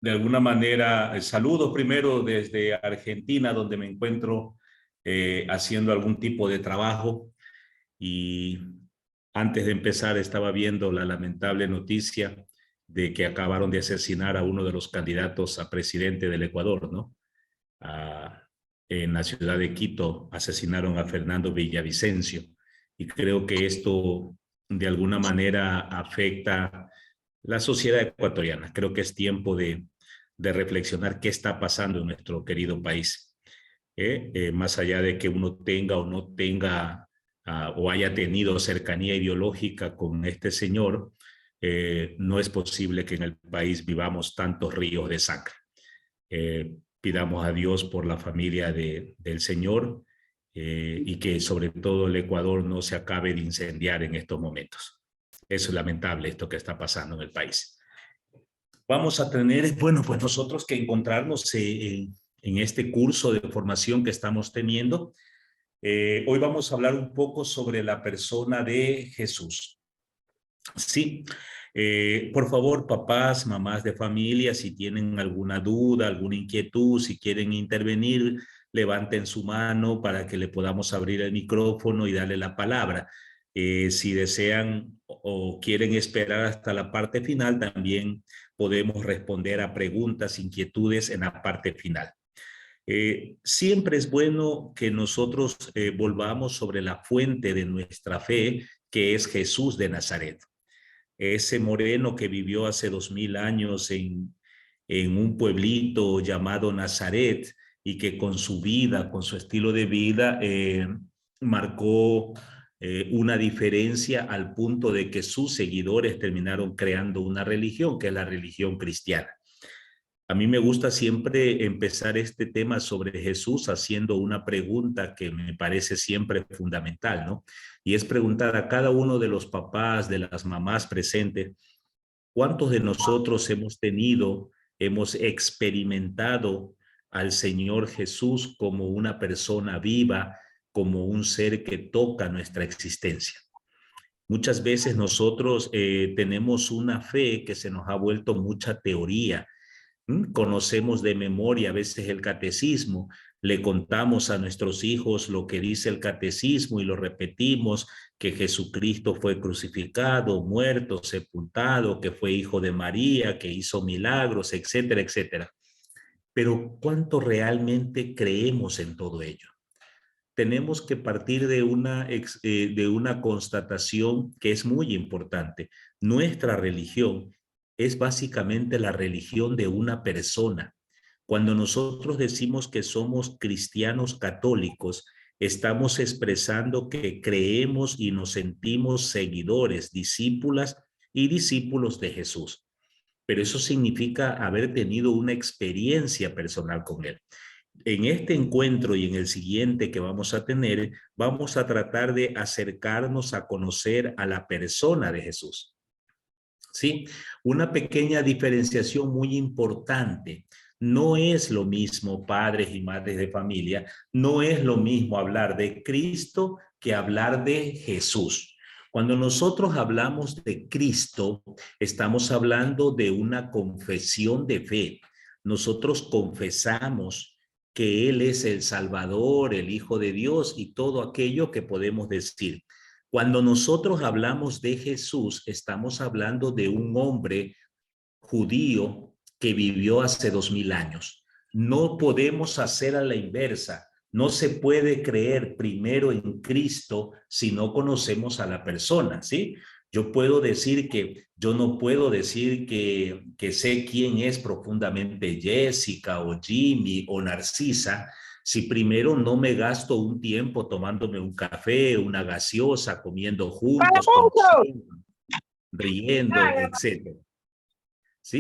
De alguna manera, saludos primero desde Argentina, donde me encuentro haciendo algún tipo de trabajo. Y antes de empezar estaba viendo la lamentable noticia de que acabaron de asesinar a uno de los candidatos a presidente del Ecuador, ¿no? Ah, en la ciudad de Quito asesinaron a Fernando Villavicencio. Y creo que esto de alguna manera afecta la sociedad ecuatoriana. Creo que es tiempo de reflexionar qué está pasando en nuestro querido país. Más allá de que uno tenga o no tenga o haya tenido cercanía ideológica con este señor, no es posible que en el país vivamos tantos ríos de sangre. Pidamos a Dios por la familia del señor y que sobre todo el Ecuador no se acabe de incendiar en estos momentos. Eso es lamentable, esto que está pasando en el país. Vamos a tener, bueno, pues nosotros que encontrarnos en este curso de formación que estamos teniendo. Hoy vamos a hablar un poco sobre la persona de Jesús. Sí, por favor, papás, mamás de familia, si tienen alguna duda, alguna inquietud, si quieren intervenir, levanten su mano para que le podamos abrir el micrófono y darle la palabra. Si desean o quieren esperar hasta la parte final, también podemos responder a preguntas, inquietudes en la parte final. Siempre es bueno que nosotros volvamos sobre la fuente de nuestra fe, que es Jesús de Nazaret. Ese moreno que vivió hace 2000 años en un pueblito llamado Nazaret y que con su vida, con su estilo de vida, marcó una diferencia al punto de que sus seguidores terminaron creando una religión, que es la religión cristiana. A mí me gusta siempre empezar este tema sobre Jesús haciendo una pregunta que me parece siempre fundamental, ¿no? Y es preguntar a cada uno de los papás, de las mamás presentes, ¿cuántos de nosotros hemos experimentado al Señor Jesús como una persona viva, como un ser que toca nuestra existencia? Muchas veces nosotros tenemos una fe que se nos ha vuelto mucha teoría. Conocemos de memoria a veces el catecismo, le contamos a nuestros hijos lo que dice el catecismo y lo repetimos, que Jesucristo fue crucificado, muerto, sepultado, que fue hijo de María, que hizo milagros, etcétera, etcétera. Pero ¿cuánto realmente creemos en todo ello? Tenemos que partir de una constatación que es muy importante. Nuestra religión es básicamente la religión de una persona. Cuando nosotros decimos que somos cristianos católicos, estamos expresando que creemos y nos sentimos seguidores, discípulas y discípulos de Jesús. Pero eso significa haber tenido una experiencia personal con Él. En este encuentro y en el siguiente que vamos a tener, vamos a tratar de acercarnos a conocer a la persona de Jesús. ¿Sí? Una pequeña diferenciación muy importante. No es lo mismo, padres y madres de familia, no es lo mismo hablar de Cristo que hablar de Jesús. Cuando nosotros hablamos de Cristo, estamos hablando de una confesión de fe. Nosotros confesamos que Él es el Salvador, el Hijo de Dios y todo aquello que podemos decir. Cuando nosotros hablamos de Jesús, estamos hablando de un hombre judío que vivió hace 2000 años. No podemos hacer a la inversa. No se puede creer primero en Cristo si no conocemos a la persona, ¿sí? Yo puedo decir que, yo no puedo decir que sé quién es profundamente Jessica o Jimmy o Narcisa, si primero no me gasto un tiempo tomándome un café, una gaseosa, comiendo juntos, conociendo, riendo, etcétera. ¿Sí?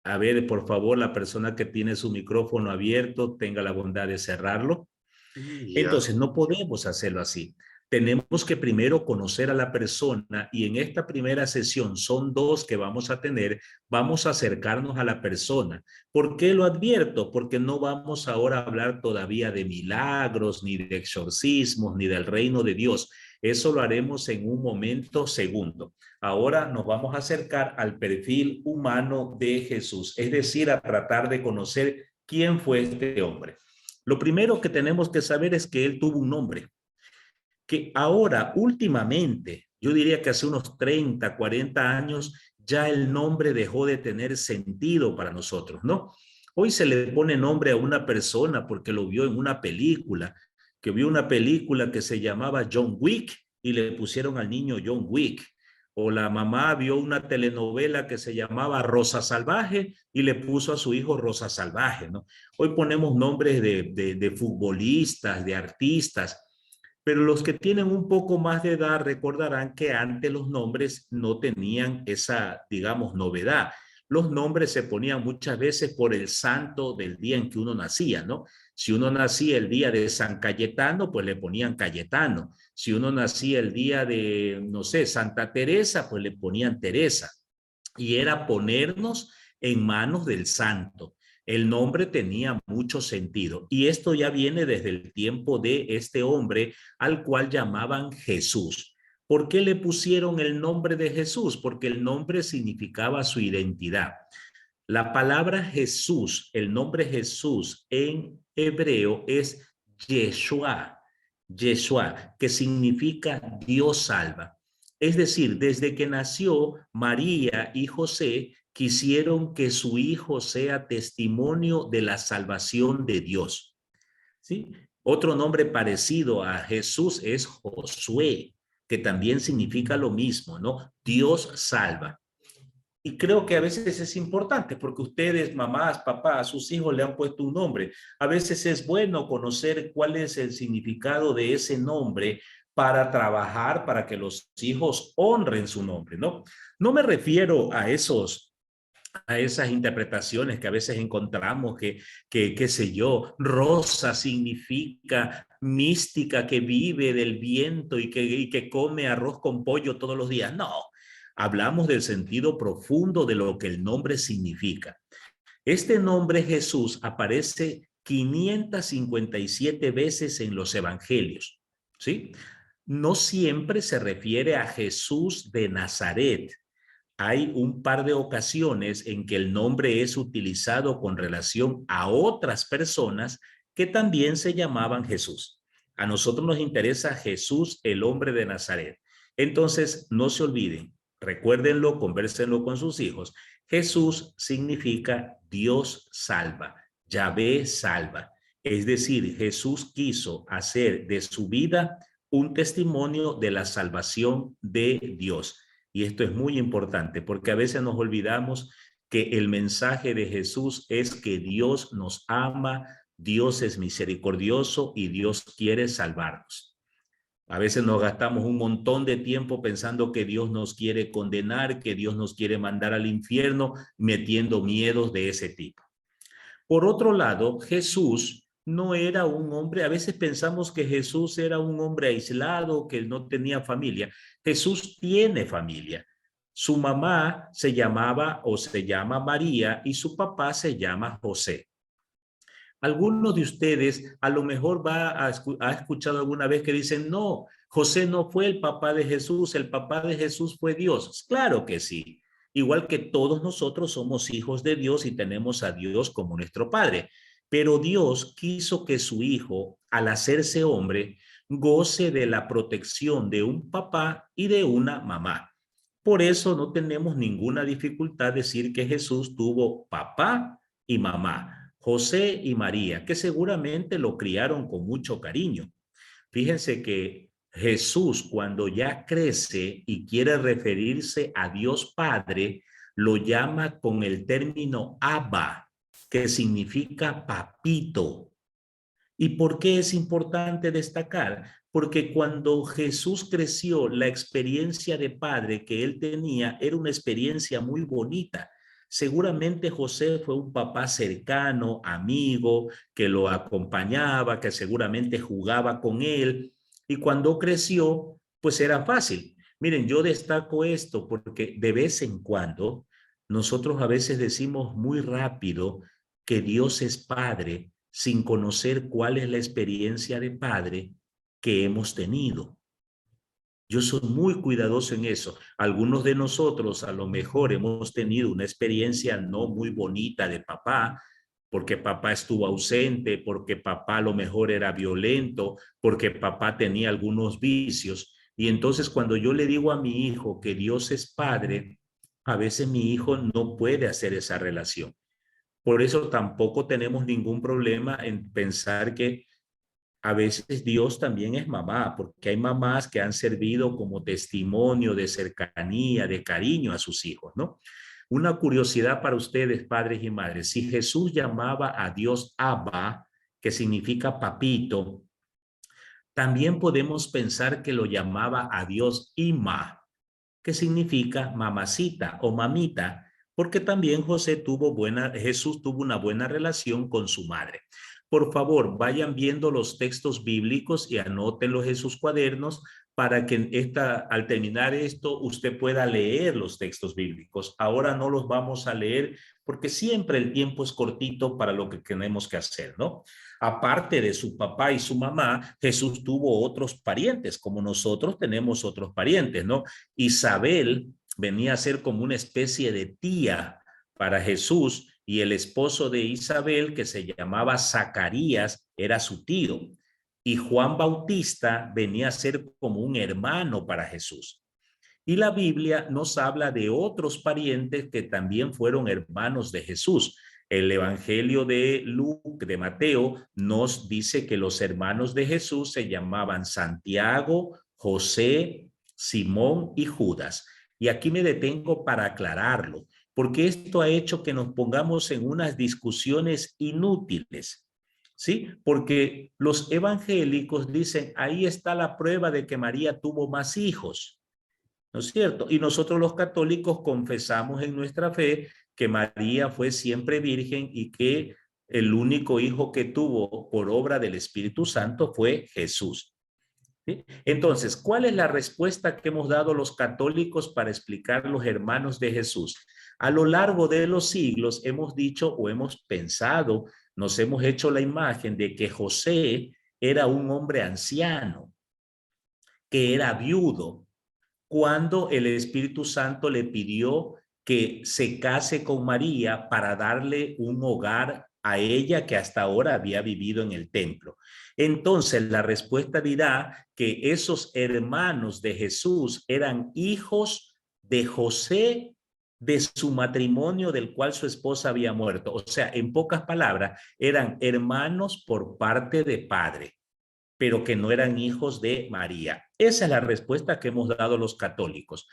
A ver, por favor, la persona que tiene su micrófono abierto, tenga la bondad de cerrarlo. Entonces, no podemos hacerlo así. Tenemos que primero conocer a la persona y en esta primera sesión, son dos que vamos a tener, vamos a acercarnos a la persona. ¿Por qué lo advierto? Porque no vamos ahora a hablar todavía de milagros, ni de exorcismos, ni del reino de Dios. Eso lo haremos en un momento segundo. Ahora nos vamos a acercar al perfil humano de Jesús, es decir, a tratar de conocer quién fue este hombre. Lo primero que tenemos que saber es que él tuvo un nombre, que ahora últimamente, yo diría que hace unos 30, 40 años, ya el nombre dejó de tener sentido para nosotros, ¿no? Hoy se le pone nombre a una persona porque lo vio en una película, que vio una película que se llamaba John Wick y le pusieron al niño John Wick. O la mamá vio una telenovela que se llamaba Rosa Salvaje y le puso a su hijo Rosa Salvaje, ¿no? Hoy ponemos nombres de futbolistas, de artistas, pero los que tienen un poco más de edad recordarán que antes los nombres no tenían esa, digamos, novedad. Los nombres se ponían muchas veces por el santo del día en que uno nacía, ¿no? Si uno nacía el día de San Cayetano, pues le ponían Cayetano. Si uno nacía el día de, no sé, Santa Teresa, pues le ponían Teresa. Y era ponernos en manos del santo. El nombre tenía mucho sentido. Y esto ya viene desde el tiempo de este hombre al cual llamaban Jesús. ¿Por qué le pusieron el nombre de Jesús? Porque el nombre significaba su identidad. La palabra Jesús, el nombre Jesús en hebreo es Yeshua, Yeshua, que significa Dios salva. Es decir, desde que nació María y José, quisieron que su hijo sea testimonio de la salvación de Dios. ¿Sí? Otro nombre parecido a Jesús es Josué, que también significa lo mismo, ¿no? Dios salva. Y creo que a veces es importante porque ustedes, mamás, papás, a sus hijos le han puesto un nombre. A veces es bueno conocer cuál es el significado de ese nombre para trabajar, para que los hijos honren su nombre, ¿no? No me refiero a esas interpretaciones que a veces encontramos qué sé yo, rosa significa mística que vive del viento y que come arroz con pollo todos los días. No, hablamos del sentido profundo de lo que el nombre significa. Este nombre Jesús aparece 557 veces en los evangelios, ¿sí? No siempre se refiere a Jesús de Nazaret. Hay un par de ocasiones en que el nombre es utilizado con relación a otras personas que también se llamaban Jesús. A nosotros nos interesa Jesús, el hombre de Nazaret. Entonces, no se olviden, recuérdenlo, convérsenlo con sus hijos. Jesús significa Dios salva, Yahvé salva. Es decir, Jesús quiso hacer de su vida un testimonio de la salvación de Dios. Y esto es muy importante porque a veces nos olvidamos que el mensaje de Jesús es que Dios nos ama, Dios es misericordioso y Dios quiere salvarnos. A veces nos gastamos un montón de tiempo pensando que Dios nos quiere condenar, que Dios nos quiere mandar al infierno, metiendo miedos de ese tipo. Por otro lado, Jesús no era un hombre, a veces pensamos que Jesús era un hombre aislado, que no tenía familia. Jesús tiene familia. Su mamá se llamaba o se llama María y su papá se llama José. Algunos de ustedes a lo mejor ha escuchado alguna vez que dicen, no, José no fue el papá de Jesús, el papá de Jesús fue Dios. Claro que sí. Igual que todos nosotros somos hijos de Dios y tenemos a Dios como nuestro Padre. Pero Dios quiso que su hijo, al hacerse hombre, goce de la protección de un papá y de una mamá. Por eso no tenemos ninguna dificultad decir que Jesús tuvo papá y mamá, José y María, que seguramente lo criaron con mucho cariño. Fíjense que Jesús, cuando ya crece y quiere referirse a Dios Padre, lo llama con el término Abba, que significa papito. ¿Y por qué es importante destacar? Porque cuando Jesús creció, la experiencia de padre que él tenía era una experiencia muy bonita. Seguramente José fue un papá cercano, amigo, que lo acompañaba, que seguramente jugaba con él. Y cuando creció, pues era fácil. Miren, yo destaco esto porque de vez en cuando nosotros a veces decimos muy rápido que Dios es Padre sin conocer cuál es la experiencia de padre que hemos tenido. Yo soy muy cuidadoso en eso. Algunos de nosotros a lo mejor hemos tenido una experiencia no muy bonita de papá, porque papá estuvo ausente, porque papá a lo mejor era violento, porque papá tenía algunos vicios. Y entonces cuando yo le digo a mi hijo que Dios es padre, a veces mi hijo no puede hacer esa relación. Por eso tampoco tenemos ningún problema en pensar que a veces Dios también es mamá, porque hay mamás que han servido como testimonio de cercanía, de cariño a sus hijos, ¿no? Una curiosidad para ustedes, padres y madres, si Jesús llamaba a Dios Abba, que significa papito, también podemos pensar que lo llamaba a Dios Ima, que significa mamacita o mamita, porque también Jesús tuvo una buena relación con su madre. Por favor, vayan viendo los textos bíblicos y anótenlos en sus cuadernos para que al terminar esto usted pueda leer los textos bíblicos. Ahora no los vamos a leer porque siempre el tiempo es cortito para lo que tenemos que hacer, ¿no? Aparte de su papá y su mamá, Jesús tuvo otros parientes, como nosotros tenemos otros parientes, ¿no? Isabel venía a ser como una especie de tía para Jesús y el esposo de Isabel, que se llamaba Zacarías, era su tío. Y Juan Bautista venía a ser como un hermano para Jesús. Y la Biblia nos habla de otros parientes que también fueron hermanos de Jesús. El Evangelio de Mateo nos dice que los hermanos de Jesús se llamaban Santiago, José, Simón y Judas. Y aquí me detengo para aclararlo, porque esto ha hecho que nos pongamos en unas discusiones inútiles. ¿Sí? Porque los evangélicos dicen, ahí está la prueba de que María tuvo más hijos. ¿No es cierto? Y nosotros los católicos confesamos en nuestra fe que María fue siempre virgen y que el único hijo que tuvo por obra del Espíritu Santo fue Jesús. ¿Sí? Entonces, ¿cuál es la respuesta que hemos dado los católicos para explicar los hermanos de Jesús? A lo largo de los siglos hemos dicho o hemos pensado, nos hemos hecho la imagen de que José era un hombre anciano, que era viudo, cuando el Espíritu Santo le pidió que se case con María para darle un hogar a ella que hasta ahora había vivido en el templo. Entonces la respuesta dirá que esos hermanos de Jesús eran hijos de José, de su matrimonio del cual su esposa había muerto. O sea, en pocas palabras, eran hermanos por parte de padre, pero que no eran hijos de María. Esa es la respuesta que hemos dado los católicos.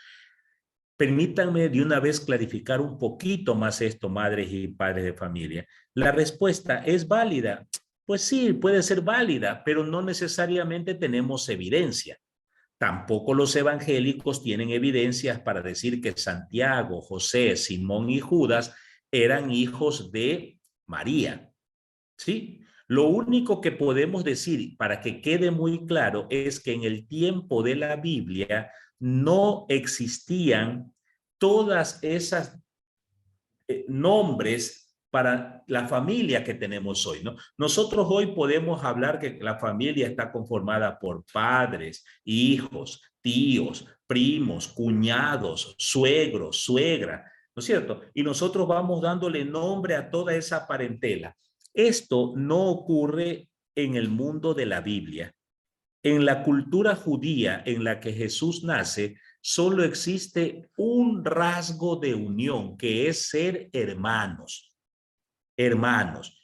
Permítanme de una vez clarificar un poquito más esto, madres y padres de familia. ¿La respuesta es válida? Pues sí, puede ser válida, pero no necesariamente tenemos evidencia. Tampoco los evangélicos tienen evidencias para decir que Santiago, José, Simón y Judas eran hijos de María. ¿Sí? Lo único que podemos decir para que quede muy claro es que en el tiempo de la Biblia no existían todas esas nombres para la familia que tenemos hoy, ¿no? Nosotros hoy podemos hablar que la familia está conformada por padres, hijos, tíos, primos, cuñados, suegros, suegra, ¿no es cierto? Y nosotros vamos dándole nombre a toda esa parentela. Esto no ocurre en el mundo de la Biblia. En la cultura judía en la que Jesús nace, solo existe un rasgo de unión, que es ser hermanos. Hermanos.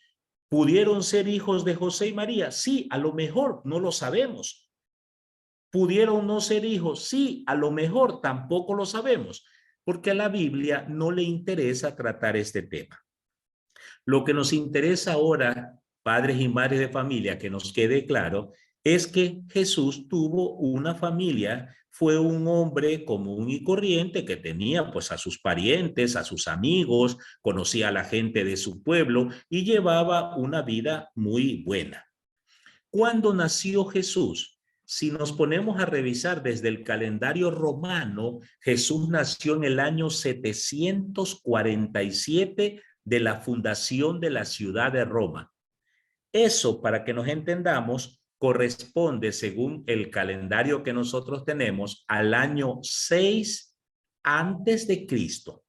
¿Pudieron ser hijos de José y María? Sí, a lo mejor, no lo sabemos. ¿Pudieron no ser hijos? Sí, a lo mejor, tampoco lo sabemos, porque a la Biblia no le interesa tratar este tema. Lo que nos interesa ahora, padres y madres de familia, que nos quede claro, es que Jesús tuvo una familia, fue un hombre común y corriente que tenía pues a sus parientes, a sus amigos, conocía a la gente de su pueblo y llevaba una vida muy buena. ¿Cuándo nació Jesús? Si nos ponemos a revisar desde el calendario romano, Jesús nació en el año 747 de la fundación de la ciudad de Roma. Eso, para que nos entendamos, corresponde, según el calendario que nosotros tenemos, al año 6 antes de Cristo.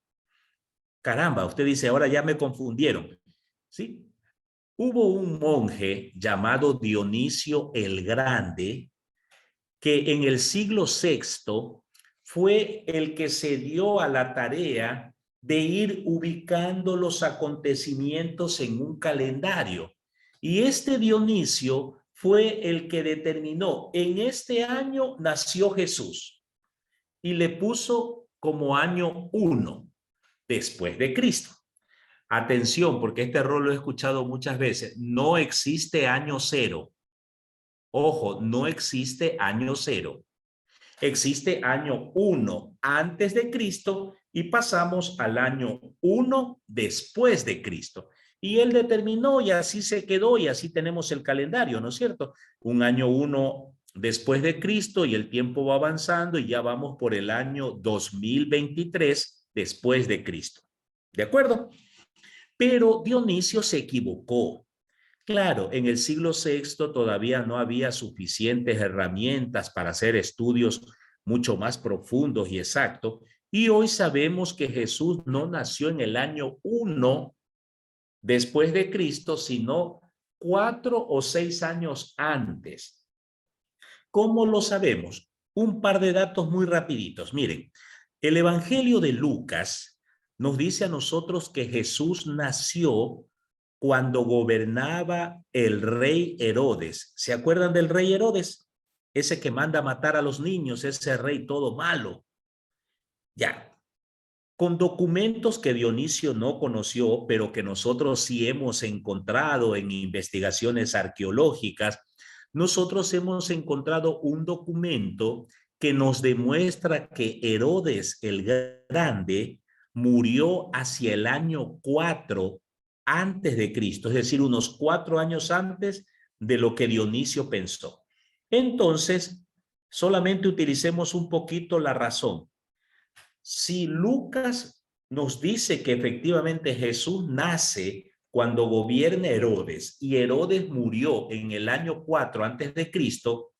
Caramba, usted dice, ahora ya me confundieron. ¿Sí? Hubo un monje llamado Dionisio el Grande que en el siglo VI fue el que se dio a la tarea de ir ubicando los acontecimientos en un calendario. Y este Dionisio fue el que determinó, en este año nació Jesús y le puso como año 1 después de Cristo. Atención, porque este error lo he escuchado muchas veces. No existe año 0. Ojo, no existe año 0. Existe año 1 antes de Cristo y pasamos al año 1 después de Cristo. Y él determinó y así se quedó y así tenemos el calendario, ¿no es cierto? Un año 1 después de Cristo y el tiempo va avanzando y ya vamos por el año 2023 después de Cristo. ¿De acuerdo? Pero Dionisio se equivocó. Claro, en el siglo VI todavía no había suficientes herramientas para hacer estudios mucho más profundos y exactos. Y hoy sabemos que Jesús no nació en el año 1 después de Cristo, sino 4 o 6 años antes. ¿Cómo lo sabemos? Un par de datos muy rapiditos. Miren, el Evangelio de Lucas nos dice a nosotros que Jesús nació cuando gobernaba el rey Herodes. ¿Se acuerdan del rey Herodes? Ese que manda a matar a los niños, ese rey todo malo. Ya, con documentos que Dionisio no conoció, pero que nosotros sí hemos encontrado en investigaciones arqueológicas, nosotros hemos encontrado un documento que nos demuestra que Herodes el Grande murió hacia el año 4 antes de Cristo, es decir, unos 4 años antes de lo que Dionisio pensó. Entonces, solamente utilicemos un poquito la razón. Si Lucas nos dice que efectivamente Jesús nace cuando gobierna Herodes y Herodes murió en el año 4 antes de Cristo,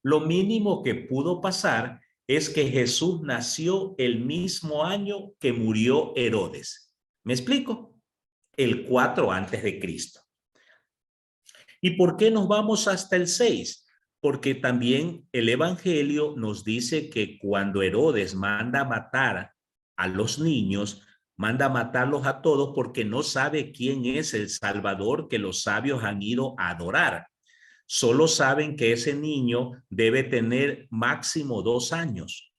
lo mínimo que pudo pasar es que Jesús nació el mismo año que murió Herodes. ¿Me explico? El 4 antes de Cristo. ¿Y por qué nos vamos hasta el 6? Porque también el Evangelio nos dice que cuando Herodes manda a matar a los niños, manda a matarlos a todos porque no sabe quién es el Salvador que los sabios han ido a adorar. Solo saben que ese niño debe tener máximo 2 años.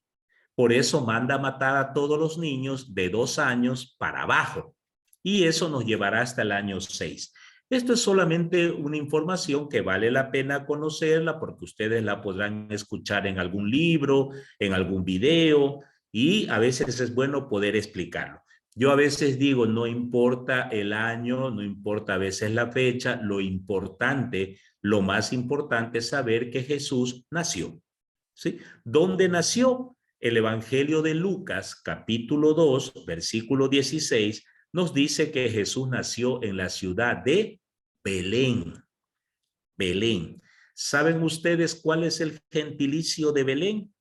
Por eso manda a matar a todos los niños de 2 años para abajo. Y eso nos llevará hasta el año 6. Esto es solamente una información que vale la pena conocerla porque ustedes la podrán escuchar en algún libro, en algún video, y a veces es bueno poder explicarlo. Yo a veces digo, no importa el año, no importa a veces la fecha, lo importante, lo más importante es saber que Jesús nació. ¿Sí? ¿Dónde nació? El Evangelio de Lucas, capítulo 2, versículo 16, nos dice que Jesús nació en la ciudad de Belén. Belén. ¿Saben ustedes cuál es el gentilicio de Belén?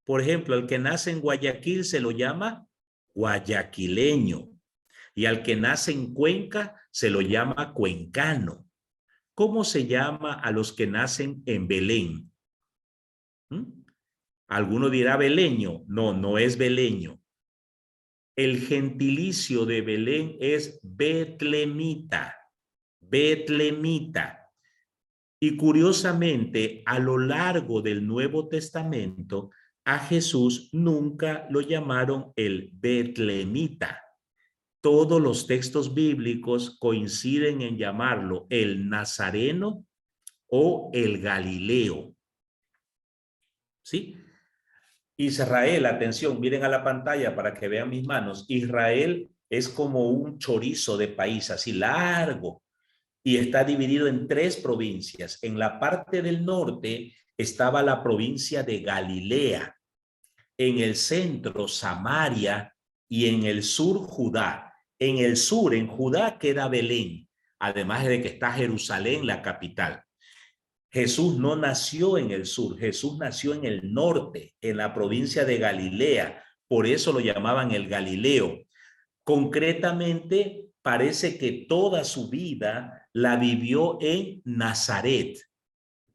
Por ejemplo, el que nace en Guayaquil se lo llama guayaquileño y al que nace en Cuenca se lo llama cuencano. ¿Cómo se llama a los que nacen en Belén? Alguno dirá beleño. No, no es beleño. El gentilicio de Belén es betlemita. Betlemita. Y curiosamente, a lo largo del Nuevo Testamento, a Jesús nunca lo llamaron el betlemita. Todos los textos bíblicos coinciden en llamarlo el nazareno o el galileo. ¿Sí? Israel, atención, miren a la pantalla para que vean mis manos. Israel es como un chorizo de país, así largo, y está dividido en 3 provincias. En la parte del norte estaba la provincia de Galilea, en el centro Samaria y en el sur Judá. En el sur, en Judá, queda Belén, además de que está Jerusalén, la capital. Jesús no nació en el sur, Jesús nació en el norte, en la provincia de Galilea. Por eso lo llamaban el Galileo. Concretamente, parece que toda su vida la vivió en Nazaret.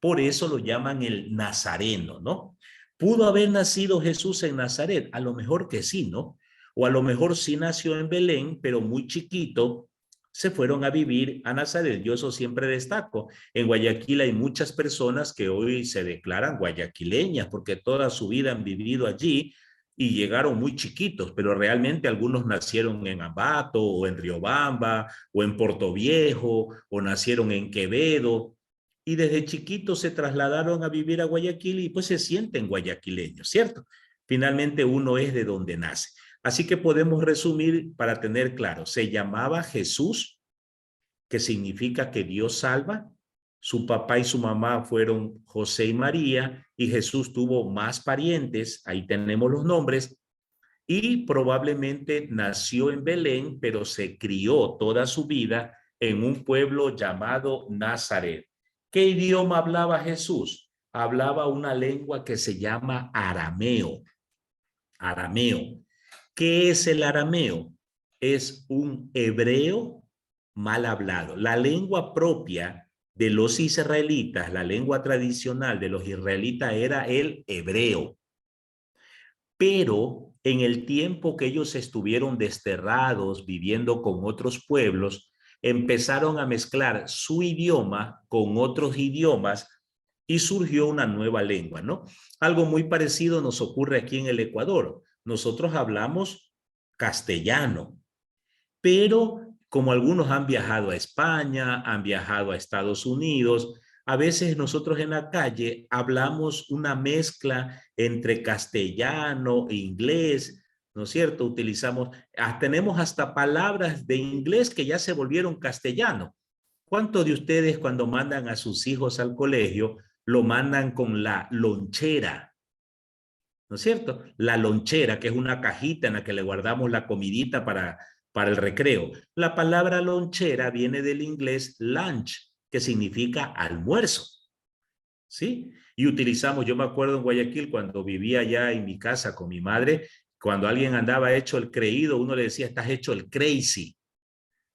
Por eso lo llaman el Nazareno, ¿no? ¿Pudo haber nacido Jesús en Nazaret? A lo mejor que sí, ¿no? O a lo mejor sí nació en Belén, pero muy chiquito, se fueron a vivir a Nazaret. Yo eso siempre destaco. En Guayaquil hay muchas personas que hoy se declaran guayaquileñas porque toda su vida han vivido allí y llegaron muy chiquitos, pero realmente algunos nacieron en Ambato o en Riobamba o en Portoviejo o nacieron en Quevedo y desde chiquitos se trasladaron a vivir a Guayaquil y pues se sienten guayaquileños, ¿cierto? Finalmente uno es de donde nace. Así que podemos resumir para tener claro, se llamaba Jesús, que significa que Dios salva. Su papá y su mamá fueron José y María y Jesús tuvo más parientes, ahí tenemos los nombres, y probablemente nació en Belén, pero se crió toda su vida en un pueblo llamado Nazaret. ¿Qué idioma hablaba Jesús? Hablaba una lengua que se llama arameo. Arameo. ¿Qué es el arameo? Es un hebreo mal hablado. La lengua propia de los israelitas, la lengua tradicional de los israelitas era el hebreo. Pero en el tiempo que ellos estuvieron desterrados, viviendo con otros pueblos, empezaron a mezclar su idioma con otros idiomas y surgió una nueva lengua, ¿no? Algo muy parecido nos ocurre aquí en el Ecuador. Nosotros hablamos castellano, pero como algunos han viajado a España, han viajado a Estados Unidos, a veces nosotros en la calle hablamos una mezcla entre castellano e inglés, ¿no es cierto? Utilizamos, tenemos hasta palabras de inglés que ya se volvieron castellano. ¿Cuántos de ustedes cuando mandan a sus hijos al colegio lo mandan con la lonchera? ¿No es cierto? La lonchera, que es una cajita en la que le guardamos la comidita para el recreo. La palabra lonchera viene del inglés lunch, que significa almuerzo, ¿sí? Y utilizamos, yo me acuerdo en Guayaquil, cuando vivía allá en mi casa con mi madre, cuando alguien andaba hecho el creído, uno le decía, estás hecho el crazy.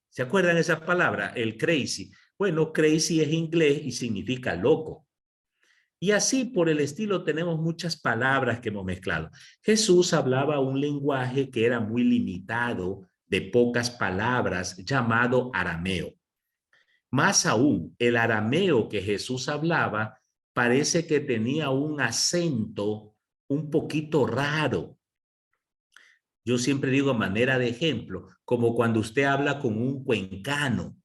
¿Se acuerdan esas palabras? El crazy. Bueno, crazy es inglés y significa loco. Y así por el estilo tenemos muchas palabras que hemos mezclado. Jesús hablaba un lenguaje que era muy limitado, de pocas palabras, llamado arameo. Más aún, el arameo que Jesús hablaba parece que tenía un acento un poquito raro. Yo siempre digo a manera de ejemplo, como cuando usted habla con un cuencano.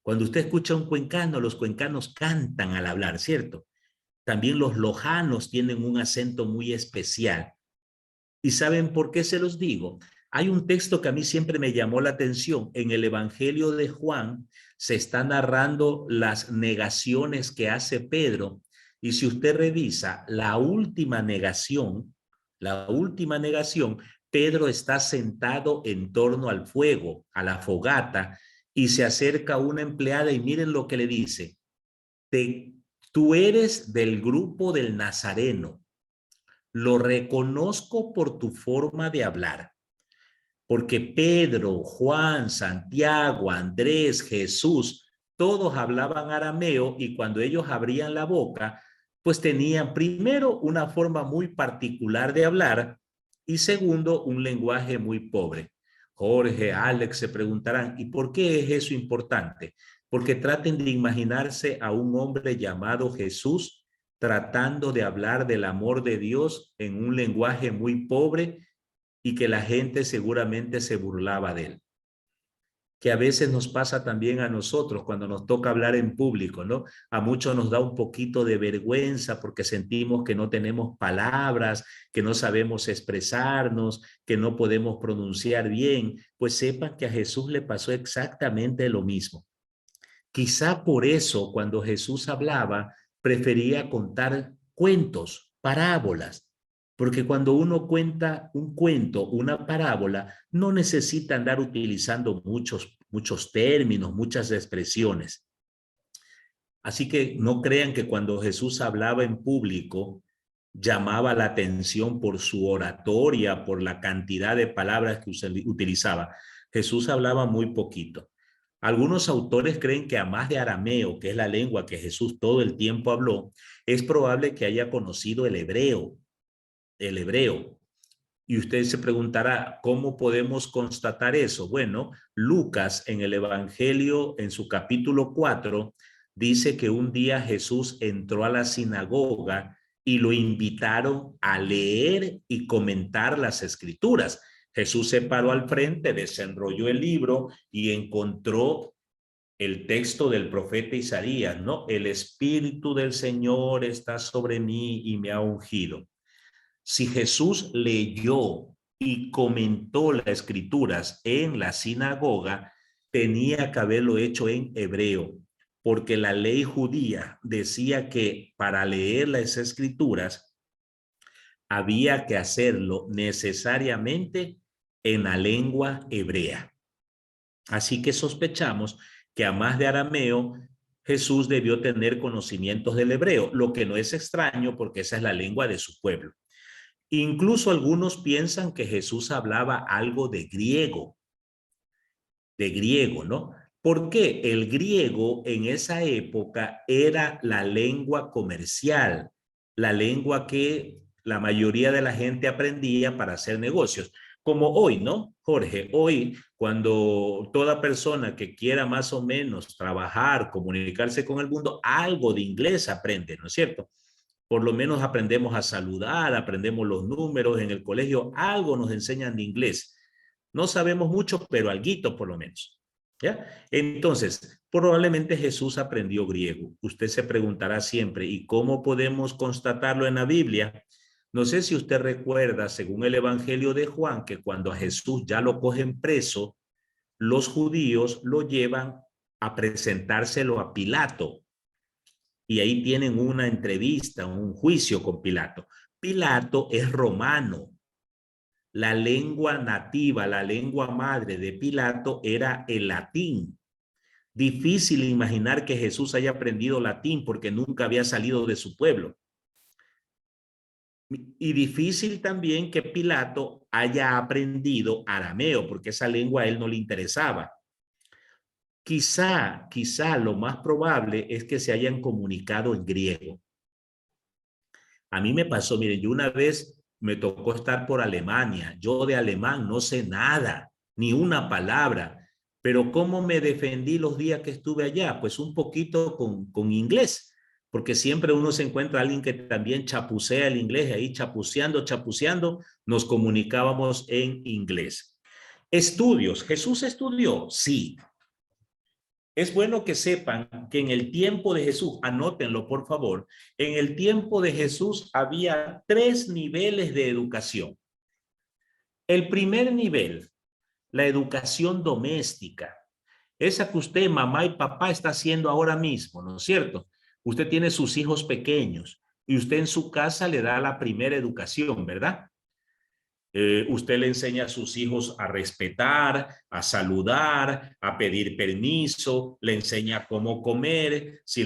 Cuando usted escucha a un cuencano, los cuencanos cantan al hablar, ¿cierto? También los lojanos tienen un acento muy especial. ¿Y saben por qué se los digo? Hay un texto que a mí siempre me llamó la atención. En el Evangelio de Juan se está narrando las negaciones que hace Pedro. Y si usted revisa la última negación, Pedro está sentado en torno al fuego, a la fogata, y se acerca una empleada y miren lo que le dice. Tú eres del grupo del Nazareno. Lo reconozco por tu forma de hablar, porque Pedro, Juan, Santiago, Andrés, Jesús, todos hablaban arameo y cuando ellos abrían la boca, pues tenían primero una forma muy particular de hablar y segundo un lenguaje muy pobre. Jorge, Alex se preguntarán, ¿y por qué es eso importante? Porque traten de imaginarse a un hombre llamado Jesús tratando de hablar del amor de Dios en un lenguaje muy pobre y que la gente seguramente se burlaba de él. Que a veces nos pasa también a nosotros cuando nos toca hablar en público, ¿no? A muchos nos da un poquito de vergüenza porque sentimos que no tenemos palabras, que no sabemos expresarnos, que no podemos pronunciar bien. Pues sepan que a Jesús le pasó exactamente lo mismo. Quizá por eso cuando Jesús hablaba, prefería contar cuentos, parábolas, porque cuando uno cuenta un cuento, una parábola, no necesita andar utilizando muchos términos, muchas expresiones. Así que no crean que cuando Jesús hablaba en público, llamaba la atención por su oratoria, por la cantidad de palabras que utilizaba. Jesús hablaba muy poquito. Algunos autores creen que a más de arameo, que es la lengua que Jesús todo el tiempo habló, es probable que haya conocido el hebreo. El hebreo. Y usted se preguntará, ¿cómo podemos constatar eso? Bueno, Lucas en el Evangelio, en su capítulo 4, dice que un día Jesús entró a la sinagoga y lo invitaron a leer y comentar las escrituras. Jesús se paró al frente, desenrolló el libro y encontró el texto del profeta Isaías, ¿no? El Espíritu del Señor está sobre mí y me ha ungido. Si Jesús leyó y comentó las escrituras en la sinagoga, tenía que haberlo hecho en hebreo, porque la ley judía decía que para leer las escrituras había que hacerlo necesariamente en la lengua hebrea. Así que sospechamos que a más de arameo, Jesús debió tener conocimientos del hebreo, lo que no es extraño porque esa es la lengua de su pueblo. Incluso algunos piensan que Jesús hablaba algo de griego, ¿no? Porque el griego en esa época era la lengua comercial, la lengua que la mayoría de la gente aprendía para hacer negocios. Como hoy, ¿no, Jorge? Hoy, cuando toda persona que quiera más o menos trabajar, comunicarse con el mundo, algo de inglés aprende, ¿no es cierto? Por lo menos aprendemos a saludar, aprendemos los números en el colegio, algo nos enseñan de inglés. No sabemos mucho, pero alguito por lo menos. ¿Ya? Entonces, probablemente Jesús aprendió griego. Usted se preguntará siempre, ¿y cómo podemos constatarlo en la Biblia? No sé si usted recuerda, según el Evangelio de Juan, que cuando a Jesús ya lo cogen preso, los judíos lo llevan a presentárselo a Pilato. Y ahí tienen una entrevista, un juicio con Pilato. Pilato es romano. La lengua nativa, la lengua madre de Pilato era el latín. Difícil imaginar que Jesús haya aprendido latín porque nunca había salido de su pueblo. Y difícil también que Pilato haya aprendido arameo porque esa lengua a él no le interesaba. Quizá lo más probable es que se hayan comunicado en griego. A mí me pasó, miren, yo una vez me tocó estar por Alemania. Yo de alemán no sé nada, ni una palabra. Pero ¿cómo me defendí los días que estuve allá? Pues un poquito con inglés, porque siempre uno se encuentra a alguien que también chapucea el inglés, ahí chapuceando, nos comunicábamos en inglés. Estudios. ¿Jesús estudió? Sí. Es bueno que sepan que en el tiempo de Jesús, anótenlo por favor, en el tiempo de Jesús había 3 niveles de educación. El primer nivel, la educación doméstica, esa que usted, mamá y papá, está haciendo ahora mismo, ¿no es cierto? Usted tiene sus hijos pequeños y usted en su casa le da la primera educación, ¿verdad? Usted le enseña a sus hijos a respetar, a saludar, a pedir permiso, le enseña cómo comer. Si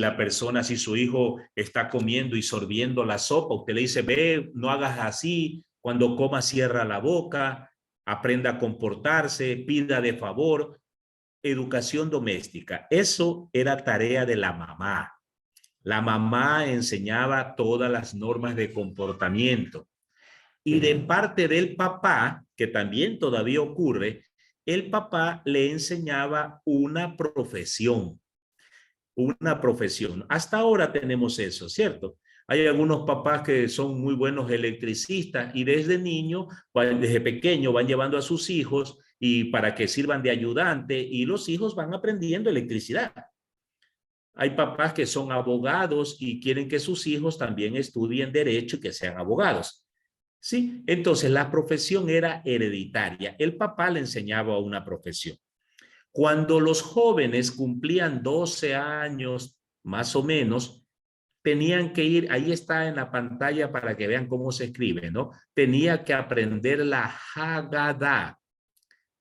su hijo está comiendo y sorbiendo la sopa, usted le dice, ve, no hagas así, cuando coma cierra la boca, aprenda a comportarse, pida de favor. Educación doméstica, eso era tarea de la mamá. La mamá enseñaba todas las normas de comportamiento. Y de parte del papá, que también todavía ocurre, el papá le enseñaba una profesión. Una profesión. Hasta ahora tenemos eso, ¿cierto? Hay algunos papás que son muy buenos electricistas y desde niño, desde pequeño, van llevando a sus hijos y para que sirvan de ayudante y los hijos van aprendiendo electricidad. Hay papás que son abogados y quieren que sus hijos también estudien derecho y que sean abogados. ¿Sí? Entonces la profesión era hereditaria. El papá le enseñaba una profesión. Cuando los jóvenes cumplían 12 años, más o menos, tenían que ir, ahí está en la pantalla para que vean cómo se escribe, ¿no? Tenía que aprender la Haggadah.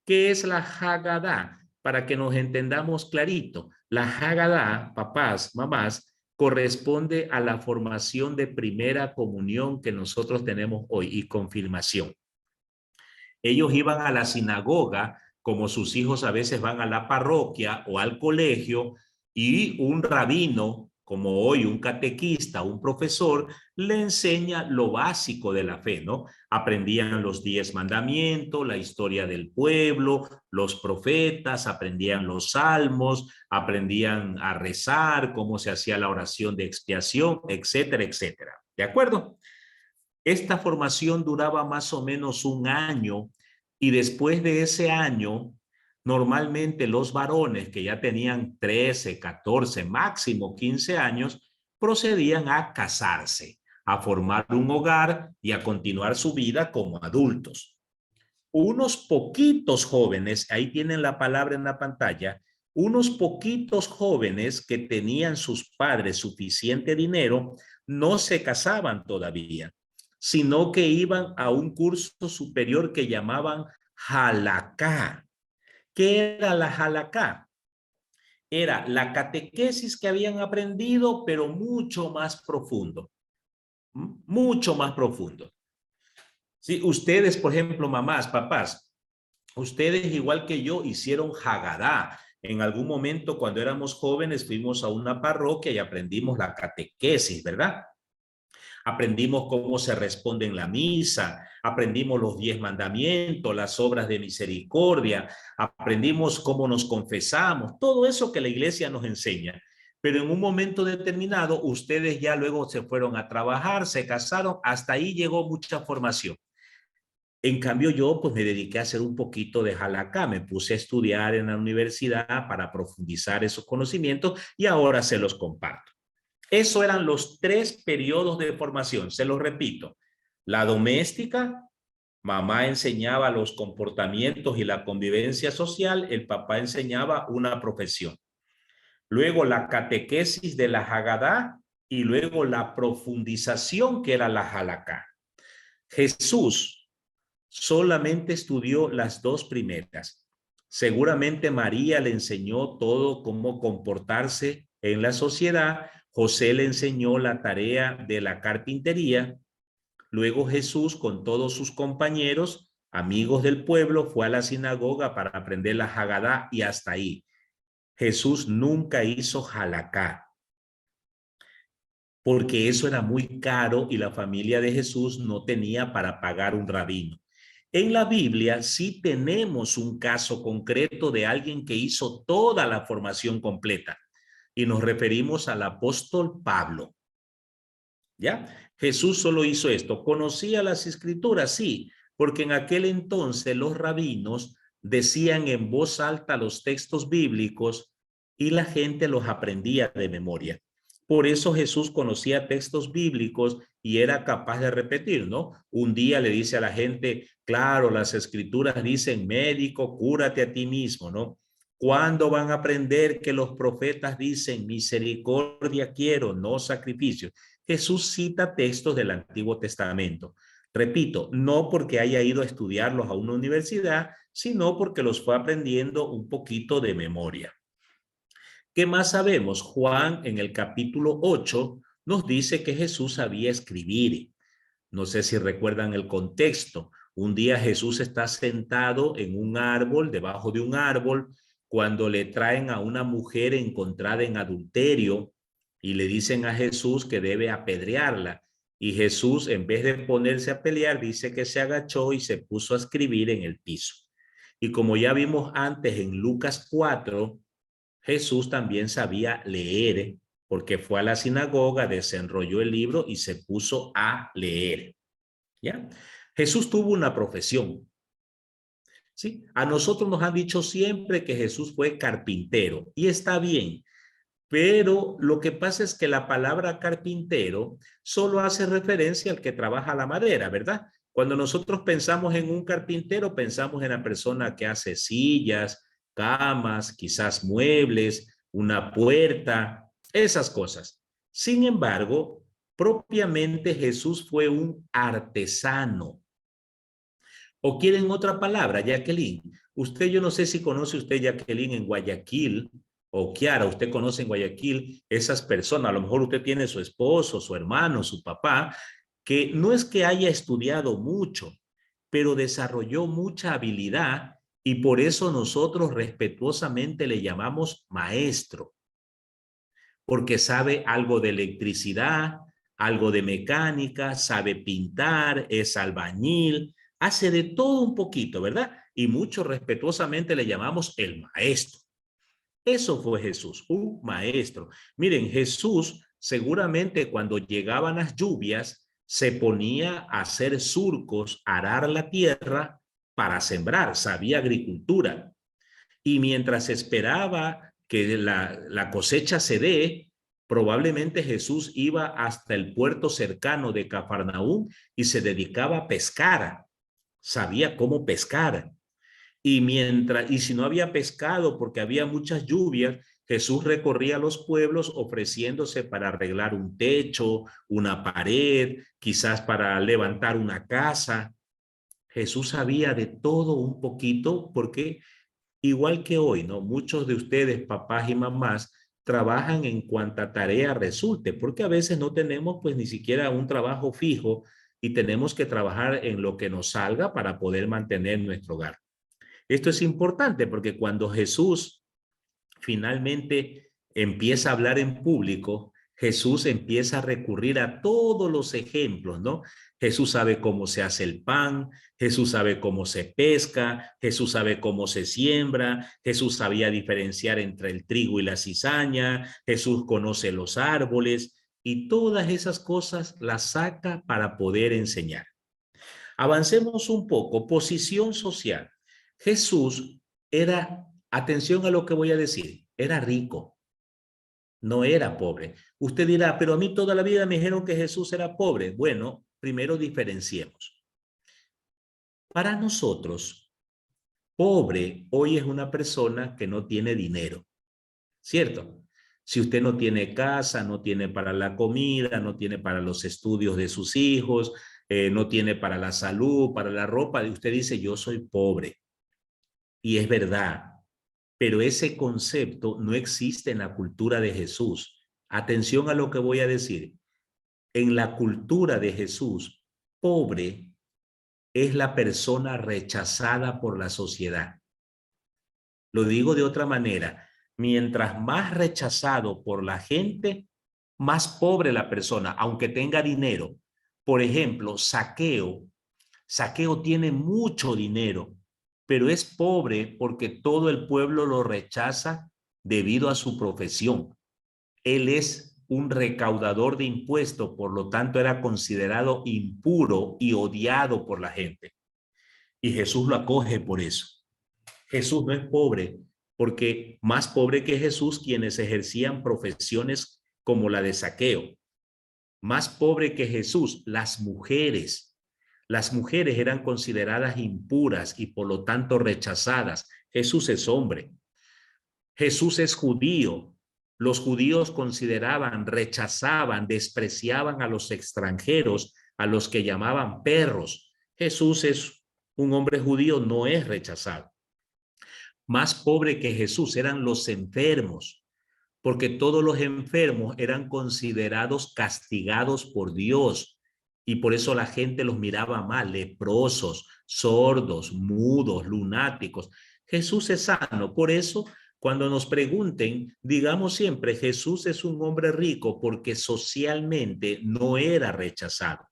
¿Qué es la Haggadah? Para que nos entendamos clarito. La Hagadá, papás, mamás, corresponde a la formación de primera comunión que nosotros tenemos hoy y confirmación. Ellos iban a la sinagoga, como sus hijos a veces van a la parroquia o al colegio, y un rabino, como hoy un catequista, un profesor, le enseña lo básico de la fe, ¿no? Aprendían los 10 mandamientos, la historia del pueblo, los profetas, aprendían los salmos, aprendían a rezar, cómo se hacía la oración de expiación, etcétera, etcétera. ¿De acuerdo? Esta formación duraba más o menos un año y después de ese año, normalmente los varones que ya tenían 13, 14, máximo 15 años, procedían a casarse, a formar un hogar y a continuar su vida como adultos. Unos poquitos jóvenes, ahí tienen la palabra en la pantalla, unos poquitos jóvenes que tenían sus padres suficiente dinero, no se casaban todavía, sino que iban a un curso superior que llamaban Halakha. ¿Qué era la Halakha? Era la catequesis que habían aprendido, pero mucho más profundo, mucho más profundo. Sí, ustedes, por ejemplo, mamás, papás, ustedes, igual que yo, hicieron Hagadá. En algún momento, cuando éramos jóvenes, fuimos a una parroquia y aprendimos la catequesis, ¿verdad? Aprendimos cómo se responde en la misa, aprendimos los 10 mandamientos, las obras de misericordia, aprendimos cómo nos confesamos, todo eso que la iglesia nos enseña. Pero en un momento determinado, ustedes ya luego se fueron a trabajar, se casaron, hasta ahí llegó mucha formación. En cambio, yo pues me dediqué a hacer un poquito de halakha, me puse a estudiar en la universidad para profundizar esos conocimientos y ahora se los comparto. Eso eran los 3 periodos de formación, se los repito. La doméstica, mamá enseñaba los comportamientos y la convivencia social, el papá enseñaba una profesión. Luego la catequesis de la Hagadá y luego la profundización que era la halakha. Jesús solamente estudió las 2 primeras. Seguramente María le enseñó todo cómo comportarse en la sociedad. José le enseñó la tarea de la carpintería. Luego Jesús, con todos sus compañeros, amigos del pueblo, fue a la sinagoga para aprender la Hagadá y hasta ahí. Jesús nunca hizo halakha, porque eso era muy caro y la familia de Jesús no tenía para pagar un rabino. En la Biblia sí tenemos un caso concreto de alguien que hizo toda la formación completa y nos referimos al apóstol Pablo. ¿Ya? Jesús solo hizo esto. ¿Conocía las escrituras? Sí, porque en aquel entonces los rabinos decían en voz alta los textos bíblicos y la gente los aprendía de memoria. Por eso Jesús conocía textos bíblicos y era capaz de repetir, ¿no? Un día le dice a la gente, claro, las escrituras dicen, médico, cúrate a ti mismo, ¿no? ¿Cuándo van a aprender que los profetas dicen, misericordia quiero, no sacrificio? Jesús cita textos del Antiguo Testamento. Repito, no porque haya ido a estudiarlos a una universidad, sino porque los fue aprendiendo un poquito de memoria. ¿Qué más sabemos? Juan en el capítulo 8 nos dice que Jesús sabía escribir. No sé si recuerdan el contexto. Un día Jesús está sentado en un árbol, debajo de un árbol, cuando le traen a una mujer encontrada en adulterio y le dicen a Jesús que debe apedrearla. Y Jesús, en vez de ponerse a pelear, dice que se agachó y se puso a escribir en el piso. Y como ya vimos antes en Lucas 4, Jesús también sabía leer porque fue a la sinagoga, desenrolló el libro y se puso a leer. ¿Ya? Jesús tuvo una profesión. ¿Sí? A nosotros nos han dicho siempre que Jesús fue carpintero y está bien, pero lo que pasa es que la palabra carpintero solo hace referencia al que trabaja la madera, ¿verdad? Cuando nosotros pensamos en un carpintero, pensamos en la persona que hace sillas, camas, quizás muebles, una puerta, esas cosas. Sin embargo, propiamente Jesús fue un artesano. ¿O quieren otra palabra, Jacqueline? Usted, yo no sé si conoce usted, Jacqueline, en Guayaquil o Kiara, usted conoce en Guayaquil esas personas, a lo mejor usted tiene su esposo, su hermano, su papá, que no es que haya estudiado mucho, pero desarrolló mucha habilidad y por eso nosotros respetuosamente le llamamos maestro, porque sabe algo de electricidad, algo de mecánica, sabe pintar, es albañil, hace de todo un poquito, ¿verdad? Y mucho respetuosamente le llamamos el maestro. Eso fue Jesús, un maestro. Miren, Jesús seguramente cuando llegaban las lluvias se ponía a hacer surcos, a arar la tierra para sembrar, sabía agricultura. Y mientras esperaba que la cosecha se dé, probablemente Jesús iba hasta el puerto cercano de Cafarnaúm y se dedicaba a pescar. Sabía cómo pescar. Y si no había pescado porque había muchas lluvias, Jesús recorría los pueblos ofreciéndose para arreglar un techo, una pared, quizás para levantar una casa. Jesús sabía de todo un poquito porque igual que hoy, ¿no? Muchos de ustedes, papás y mamás, trabajan en cuanta tarea resulte, porque a veces no tenemos pues ni siquiera un trabajo fijo y tenemos que trabajar en lo que nos salga para poder mantener nuestro hogar. Esto es importante porque cuando Jesús finalmente empieza a hablar en público, Jesús empieza a recurrir a todos los ejemplos, ¿no? Jesús sabe cómo se hace el pan, Jesús sabe cómo se pesca, Jesús sabe cómo se siembra, Jesús sabía diferenciar entre el trigo y la cizaña, Jesús conoce los árboles y todas esas cosas las saca para poder enseñar. Avancemos un poco, posición social. Jesús era, atención a lo que voy a decir, era rico, no era pobre. Usted dirá, pero a mí toda la vida me dijeron que Jesús era pobre. Bueno, primero diferenciemos. Para nosotros, pobre hoy es una persona que no tiene dinero, ¿cierto? Si usted no tiene casa, no tiene para la comida, no tiene para los estudios de sus hijos, no tiene para la salud, para la ropa, usted dice, yo soy pobre. Y es verdad, pero ese concepto no existe en la cultura de Jesús. Atención a lo que voy a decir. En la cultura de Jesús, pobre es la persona rechazada por la sociedad. Lo digo de otra manera, mientras más rechazado por la gente, más pobre la persona, aunque tenga dinero. Por ejemplo, Zaqueo. Zaqueo tiene mucho dinero, pero es pobre porque todo el pueblo lo rechaza debido a su profesión. Él es un recaudador de impuestos, por lo tanto era considerado impuro y odiado por la gente. Y Jesús lo acoge por eso. Jesús no es pobre, porque más pobre que Jesús quienes ejercían profesiones como la de Zaqueo. Más pobre que Jesús, las mujeres. Las mujeres eran consideradas impuras y por lo tanto rechazadas. Jesús es hombre. Jesús es judío. Los judíos consideraban, rechazaban, despreciaban a los extranjeros, a los que llamaban perros. Jesús es un hombre judío, no es rechazado. Más pobre que Jesús eran los enfermos, porque todos los enfermos eran considerados castigados por Dios y por eso la gente los miraba mal, leprosos, sordos, mudos, lunáticos. Jesús es sano, por eso cuando nos pregunten, digamos siempre, Jesús es un hombre rico porque socialmente no era rechazado.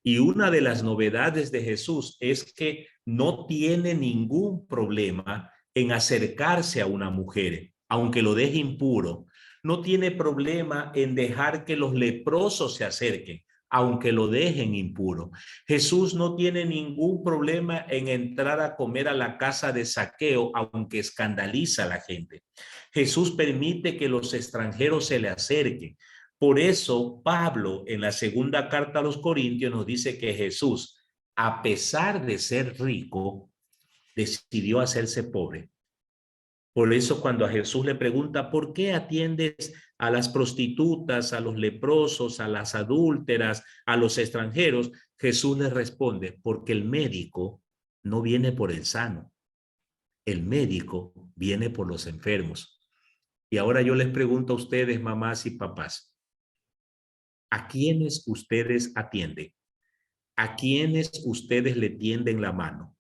Y una de las novedades de Jesús es que no tiene ningún problema en acercarse a una mujer, aunque lo deje impuro. No tiene problema en dejar que los leprosos se acerquen, aunque lo dejen impuro. Jesús no tiene ningún problema en entrar a comer a la casa de Zaqueo, aunque escandaliza a la gente. Jesús permite que los extranjeros se le acerquen. Por eso Pablo en la segunda carta a los Corintios nos dice que Jesús, a pesar de ser rico, decidió hacerse pobre. Por eso cuando a Jesús le pregunta, ¿por qué atiendes a las prostitutas, a los leprosos, a las adúlteras, a los extranjeros? Jesús le responde, porque el médico no viene por el sano, el médico viene por los enfermos. Y ahora yo les pregunto a ustedes, mamás y papás, ¿a quiénes ustedes atienden? ¿A quiénes ustedes le tienden la mano?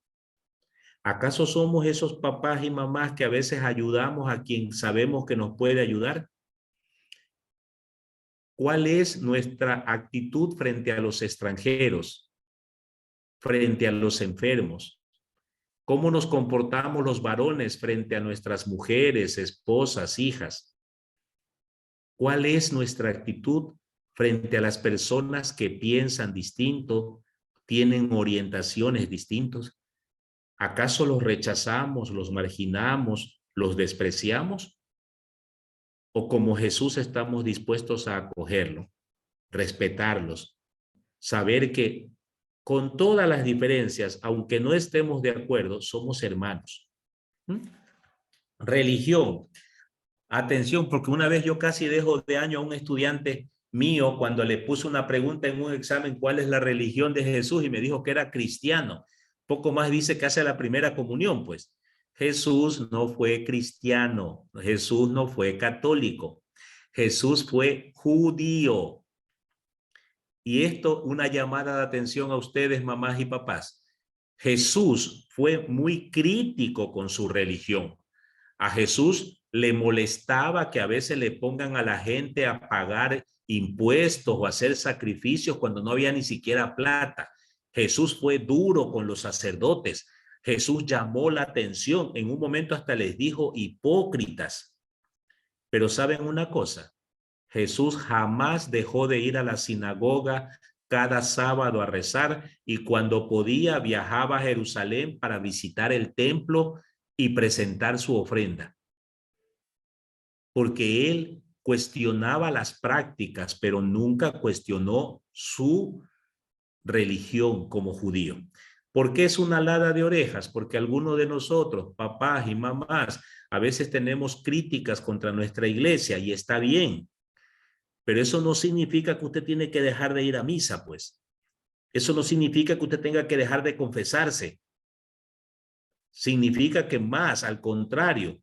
¿Acaso somos esos papás y mamás que a veces ayudamos a quien sabemos que nos puede ayudar? ¿Cuál es nuestra actitud frente a los extranjeros, frente a los enfermos? ¿Cómo nos comportamos los varones frente a nuestras mujeres, esposas, hijas? ¿Cuál es nuestra actitud frente a las personas que piensan distinto, tienen orientaciones distintas? ¿Acaso los rechazamos, los marginamos, los despreciamos? ¿O como Jesús estamos dispuestos a acogerlo, respetarlos, saber que con todas las diferencias, aunque no estemos de acuerdo, somos hermanos? ¿Mm? Religión. Atención, porque una vez yo casi dejo de año a un estudiante mío cuando le puse una pregunta en un examen, ¿cuál es la religión de Jesús? Y me dijo que era cristiano. Poco más dice que hace la primera comunión, pues. Jesús no fue cristiano, Jesús no fue católico, Jesús fue judío. Y esto, una llamada de atención a ustedes, mamás y papás. Jesús fue muy crítico con su religión. A Jesús le molestaba que a veces le pongan a la gente a pagar impuestos o hacer sacrificios cuando no había ni siquiera plata. Jesús fue duro con los sacerdotes. Jesús llamó la atención. En un momento hasta les dijo hipócritas. Pero ¿saben una cosa? Jesús jamás dejó de ir a la sinagoga cada sábado a rezar, y cuando podía viajaba a Jerusalén para visitar el templo y presentar su ofrenda. Porque él cuestionaba las prácticas, pero nunca cuestionó su religión como judío. ¿Por qué es una alada de orejas? Porque algunos de nosotros, papás y mamás, a veces tenemos críticas contra nuestra iglesia, y está bien. Pero eso no significa que usted tiene que dejar de ir a misa, pues. Eso no significa que usted tenga que dejar de confesarse. Significa que más, al contrario,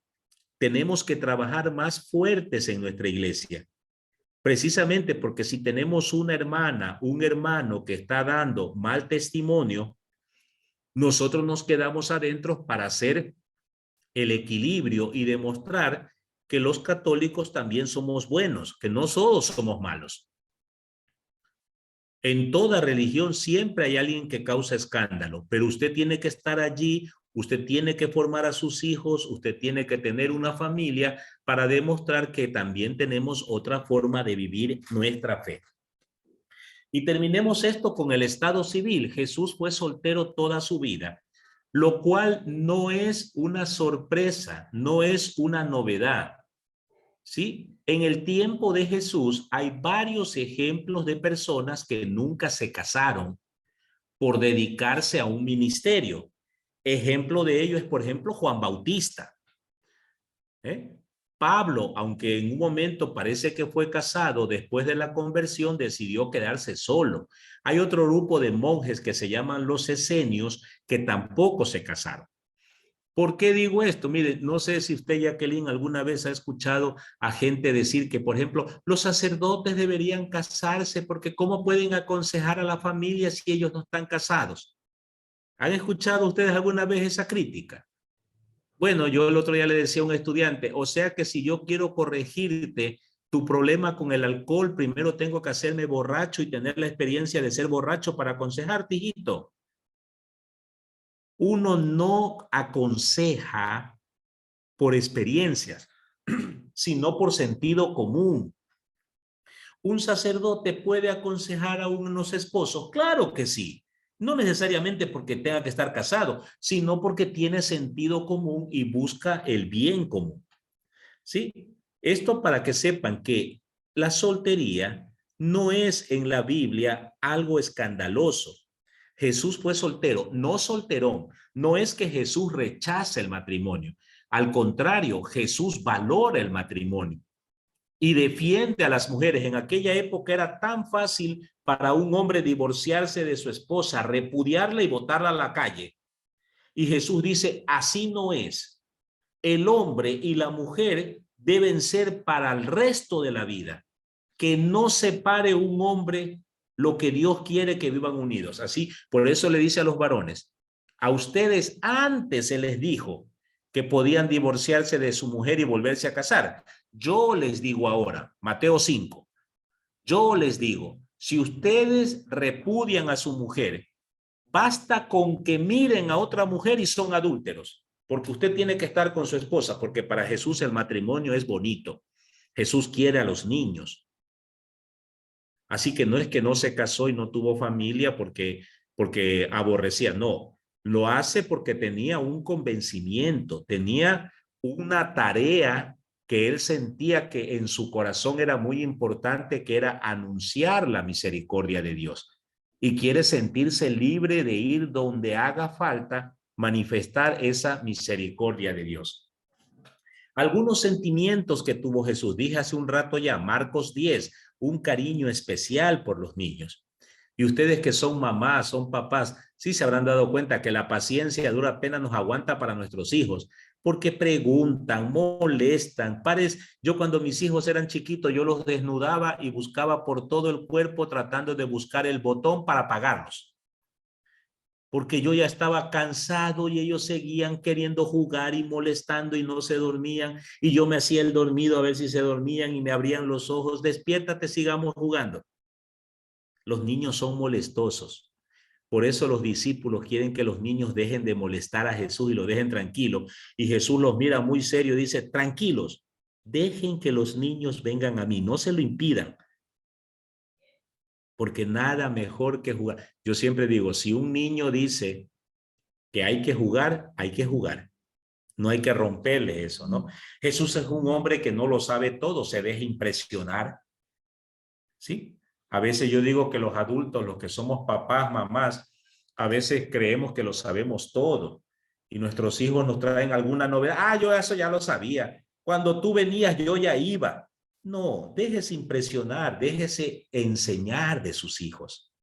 tenemos que trabajar más fuertes en nuestra iglesia. Precisamente porque si tenemos una hermana, un hermano que está dando mal testimonio, nosotros nos quedamos adentro para hacer el equilibrio y demostrar que los católicos también somos buenos, que no todos somos malos. En toda religión siempre hay alguien que causa escándalo, pero usted tiene que estar allí, usted tiene que formar a sus hijos, usted tiene que tener una familia para demostrar que también tenemos otra forma de vivir nuestra fe. Y terminemos esto con el estado civil. Jesús fue soltero toda su vida, lo cual no es una sorpresa, no es una novedad. ¿Sí? En el tiempo de Jesús hay varios ejemplos de personas que nunca se casaron por dedicarse a un ministerio. Ejemplo de ello es, por ejemplo, Juan Bautista. Pablo, aunque en un momento parece que fue casado, después de la conversión decidió quedarse solo. Hay otro grupo de monjes que se llaman los esenios que tampoco se casaron. ¿Por qué digo esto? Mire, no sé si usted, Jacqueline, alguna vez ha escuchado a gente decir que, por ejemplo, los sacerdotes deberían casarse porque ¿cómo pueden aconsejar a la familia si ellos no están casados? ¿Han escuchado ustedes alguna vez esa crítica? Bueno, yo el otro día le decía a un estudiante, o sea que si yo quiero corregirte tu problema con el alcohol, primero tengo que hacerme borracho y tener la experiencia de ser borracho para aconsejarte, hijito. Uno no aconseja por experiencias, sino por sentido común. ¿Un sacerdote puede aconsejar a unos esposos? Claro que sí. No necesariamente porque tenga que estar casado, sino porque tiene sentido común y busca el bien común. ¿Sí? Esto para que sepan que la soltería no es en la Biblia algo escandaloso. Jesús fue soltero, no solterón. No es que Jesús rechace el matrimonio. Al contrario, Jesús valora el matrimonio y defiende a las mujeres. En aquella época era tan fácil para un hombre divorciarse de su esposa, repudiarla y botarla a la calle. Y Jesús dice, así no es. El hombre y la mujer deben ser para el resto de la vida. Que no separe un hombre lo que Dios quiere, que vivan unidos. Así, por eso le dice a los varones, a ustedes antes se les dijo que podían divorciarse de su mujer y volverse a casar. Yo les digo ahora, Mateo 5, yo les digo, si ustedes repudian a su mujer, basta con que miren a otra mujer y son adúlteros, porque usted tiene que estar con su esposa, porque para Jesús el matrimonio es bonito. Jesús quiere a los niños. Así que no es que no se casó y no tuvo familia porque aborrecía, no. Lo hace porque tenía un convencimiento, tenía una tarea que él sentía que en su corazón era muy importante, que era anunciar la misericordia de Dios. Y quiere sentirse libre de ir donde haga falta, manifestar esa misericordia de Dios. Algunos sentimientos que tuvo Jesús, dije hace un rato ya, Marcos 10, un cariño especial por los niños. Y ustedes que son mamás, son papás, sí se habrán dado cuenta que la paciencia dura pena nos aguanta para nuestros hijos, porque preguntan, molestan. Pares, yo cuando mis hijos eran chiquitos, yo los desnudaba y buscaba por todo el cuerpo tratando de buscar el botón para apagarlos. Porque yo ya estaba cansado y ellos seguían queriendo jugar y molestando y no se dormían, y yo me hacía el dormido a ver si se dormían y me abrían los ojos, despiértate, sigamos jugando. Los niños son molestosos. Por eso los discípulos quieren que los niños dejen de molestar a Jesús y lo dejen tranquilo. Y Jesús los mira muy serio y dice, tranquilos, dejen que los niños vengan a mí, no se lo impidan. Porque nada mejor que jugar. Yo siempre digo, si un niño dice que hay que jugar, hay que jugar. No hay que romperle eso, ¿no? Jesús es un hombre que no lo sabe todo, se deja impresionar, ¿sí? A veces yo digo que los adultos, los que somos papás, mamás, a veces creemos que lo sabemos todo y nuestros hijos nos traen alguna novedad. Ah, yo eso ya lo sabía. Cuando tú venías, yo ya iba. No, déjese impresionar, déjese enseñar de sus hijos,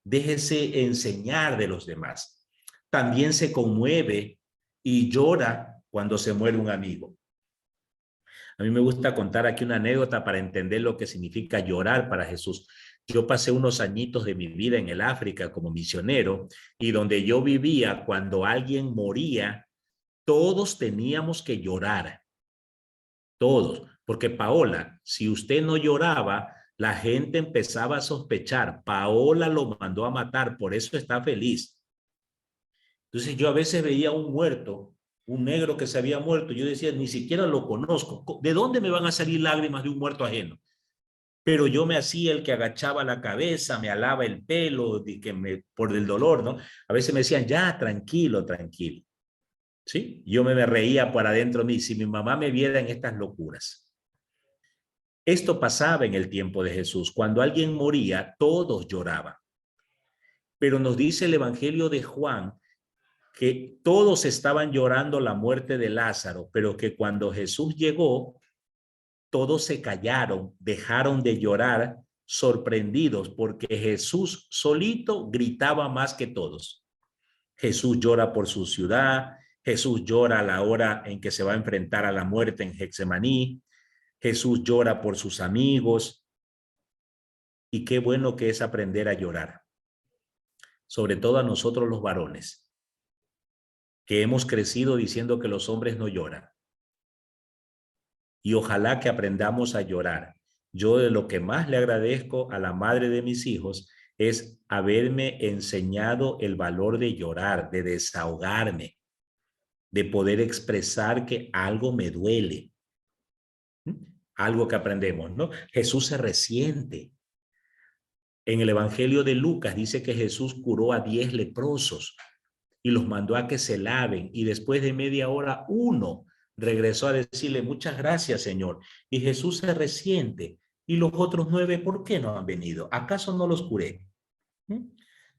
déjese enseñar de los demás. También se conmueve y llora cuando se muere un amigo. A mí me gusta contar aquí una anécdota para entender lo que significa llorar para Jesús. Yo pasé unos añitos de mi vida en el África como misionero y donde yo vivía, cuando alguien moría, todos teníamos que llorar. Todos. Porque Paola, si usted no lloraba, la gente empezaba a sospechar. Paola lo mandó a matar, por eso está feliz. Entonces yo a veces veía un muerto, un negro que se había muerto, yo decía, ni siquiera lo conozco. ¿De dónde me van a salir lágrimas de un muerto ajeno? Pero yo me hacía el que agachaba la cabeza, me alaba el pelo, por el dolor, ¿no? A veces me decían, ya, tranquilo, tranquilo. ¿Sí? Yo me reía por adentro de mí, si mi mamá me viera en estas locuras. Esto pasaba en el tiempo de Jesús. Cuando alguien moría, todos lloraban. Pero nos dice el Evangelio de Juan que todos estaban llorando la muerte de Lázaro, pero que cuando Jesús llegó, todos se callaron, dejaron de llorar, sorprendidos, porque Jesús solito gritaba más que todos. Jesús llora por su ciudad, Jesús llora a la hora en que se va a enfrentar a la muerte en Getsemaní, Jesús llora por sus amigos, y qué bueno que es aprender a llorar, sobre todo a nosotros los varones, que hemos crecido diciendo que los hombres no lloran. Y ojalá que aprendamos a llorar. Yo de lo que más le agradezco a la madre de mis hijos es haberme enseñado el valor de llorar, de desahogarme, de poder expresar que algo me duele. Algo que aprendemos, ¿no? Jesús se resiente. En el Evangelio de Lucas dice que Jesús curó a 10 leprosos y los mandó a que se laven, y después de media hora uno regresó a decirle, muchas gracias, Señor. Y Jesús se resiente. ¿Y los otros 9 por qué no han venido? ¿Acaso no los curé?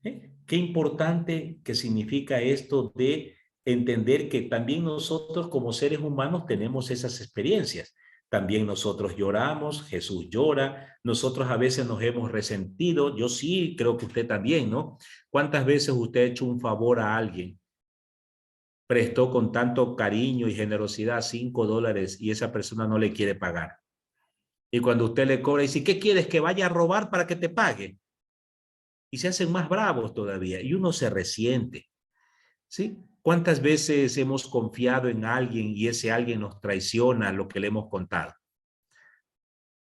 Qué importante que significa esto de entender que también nosotros como seres humanos tenemos esas experiencias. También nosotros lloramos, Jesús llora, nosotros a veces nos hemos resentido, yo sí, creo que usted también, ¿no? ¿Cuántas veces usted ha hecho un favor a alguien prestó con tanto cariño y generosidad $5 y esa persona no le quiere pagar. Y cuando usted le cobra, dice, ¿qué quieres? ¿Que vaya a robar para que te pague? Y se hacen más bravos todavía y uno se resiente, ¿sí? ¿Cuántas veces hemos confiado en alguien y ese alguien nos traiciona lo que le hemos contado?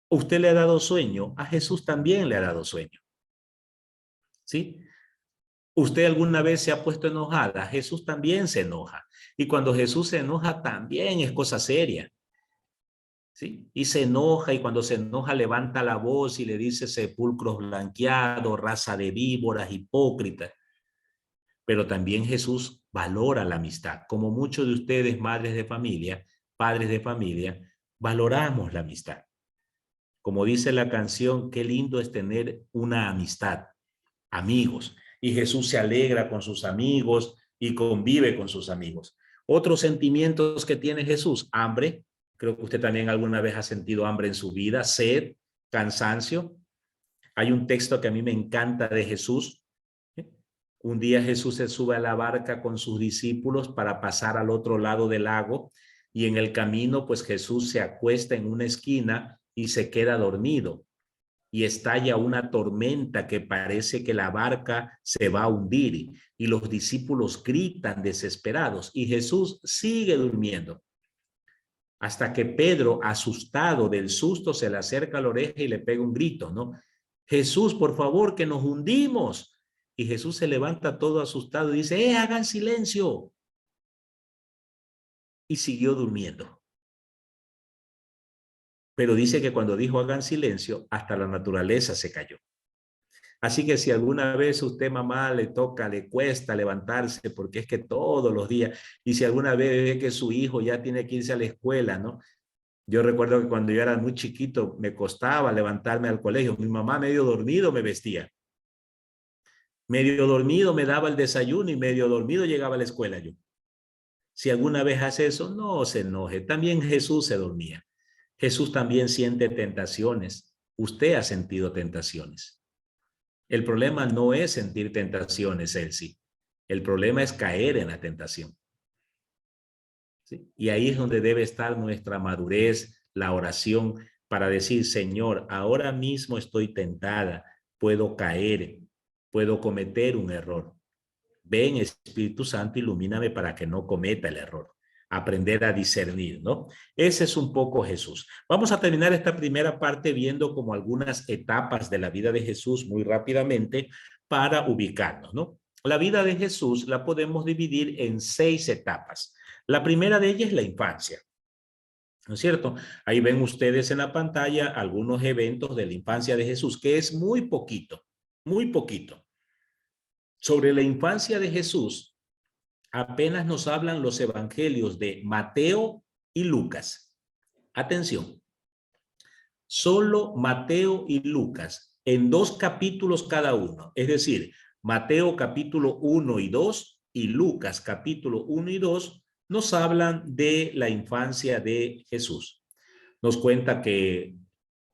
Usted le ha dado sueño, a Jesús también le ha dado sueño, ¿sí? ¿Usted alguna vez se ha puesto enojada? Jesús también se enoja. Y cuando Jesús se enoja también es cosa seria, ¿sí? Y se enoja y cuando se enoja levanta la voz y le dice sepulcros blanqueados, raza de víboras, hipócritas. Pero también Jesús valora la amistad. Como muchos de ustedes, madres de familia, padres de familia, valoramos la amistad. Como dice la canción, qué lindo es tener una amistad, amigos. Y Jesús se alegra con sus amigos y convive con sus amigos. Otros sentimientos que tiene Jesús, hambre. Creo que usted también alguna vez ha sentido hambre en su vida, sed, cansancio. Hay un texto que a mí me encanta de Jesús. Un día Jesús se sube a la barca con sus discípulos para pasar al otro lado del lago y en el camino pues Jesús se acuesta en una esquina y se queda dormido y estalla una tormenta que parece que la barca se va a hundir y los discípulos gritan desesperados y Jesús sigue durmiendo hasta que Pedro, asustado del susto, se le acerca a la oreja y le pega un grito, ¿no? Jesús, por favor, que nos hundimos. Y Jesús se levanta todo asustado y dice, hagan silencio. Y siguió durmiendo. Pero dice que cuando dijo hagan silencio, hasta la naturaleza se cayó. Así que si alguna vez usted, mamá, le toca, le cuesta levantarse, porque es que todos los días, y si alguna vez ve que su hijo ya tiene que irse a la escuela, ¿no? Yo recuerdo que cuando yo era muy chiquito me costaba levantarme al colegio. Mi mamá medio dormido me vestía. Medio dormido me daba el desayuno y medio dormido llegaba a la escuela yo. Si alguna vez hace eso, no se enoje. También Jesús se dormía. Jesús también siente tentaciones. Usted ha sentido tentaciones. El problema no es sentir tentaciones, Elsie. El problema es caer en la tentación. ¿Sí? Y ahí es donde debe estar nuestra madurez, la oración, para decir, Señor, ahora mismo estoy tentada, puedo caer, puedo cometer un error. Ven, Espíritu Santo, ilumíname para que no cometa el error. Aprender a discernir, ¿no? Ese es un poco Jesús. Vamos a terminar esta primera parte viendo como algunas etapas de la vida de Jesús muy rápidamente para ubicarnos, ¿no? La vida de Jesús la podemos dividir en 6 etapas. La primera de ellas es la infancia, ¿no es cierto? Ahí ven ustedes en la pantalla algunos eventos de la infancia de Jesús, que es muy poquito, muy poquito. Sobre la infancia de Jesús, apenas nos hablan los evangelios de Mateo y Lucas. Atención, solo Mateo y Lucas en 2 capítulos cada uno, es decir, Mateo capítulo 1 y 2 y Lucas capítulo 1 y 2 nos hablan de la infancia de Jesús. Nos cuenta que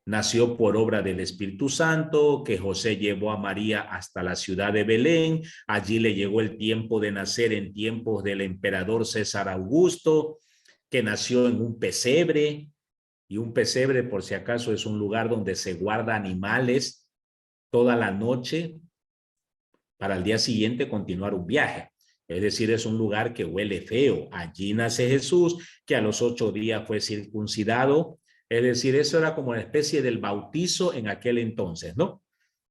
nació por obra del Espíritu Santo, que José llevó a María hasta la ciudad de Belén. Allí le llegó el tiempo de nacer en tiempos del emperador César Augusto, que nació en un pesebre. Y un pesebre, por si acaso, es un lugar donde se guarda animales toda la noche para el día siguiente continuar un viaje. Es decir, es un lugar que huele feo. Allí nace Jesús, que a los 8 días fue circuncidado. Es decir, eso era como una especie del bautizo en aquel entonces, ¿no?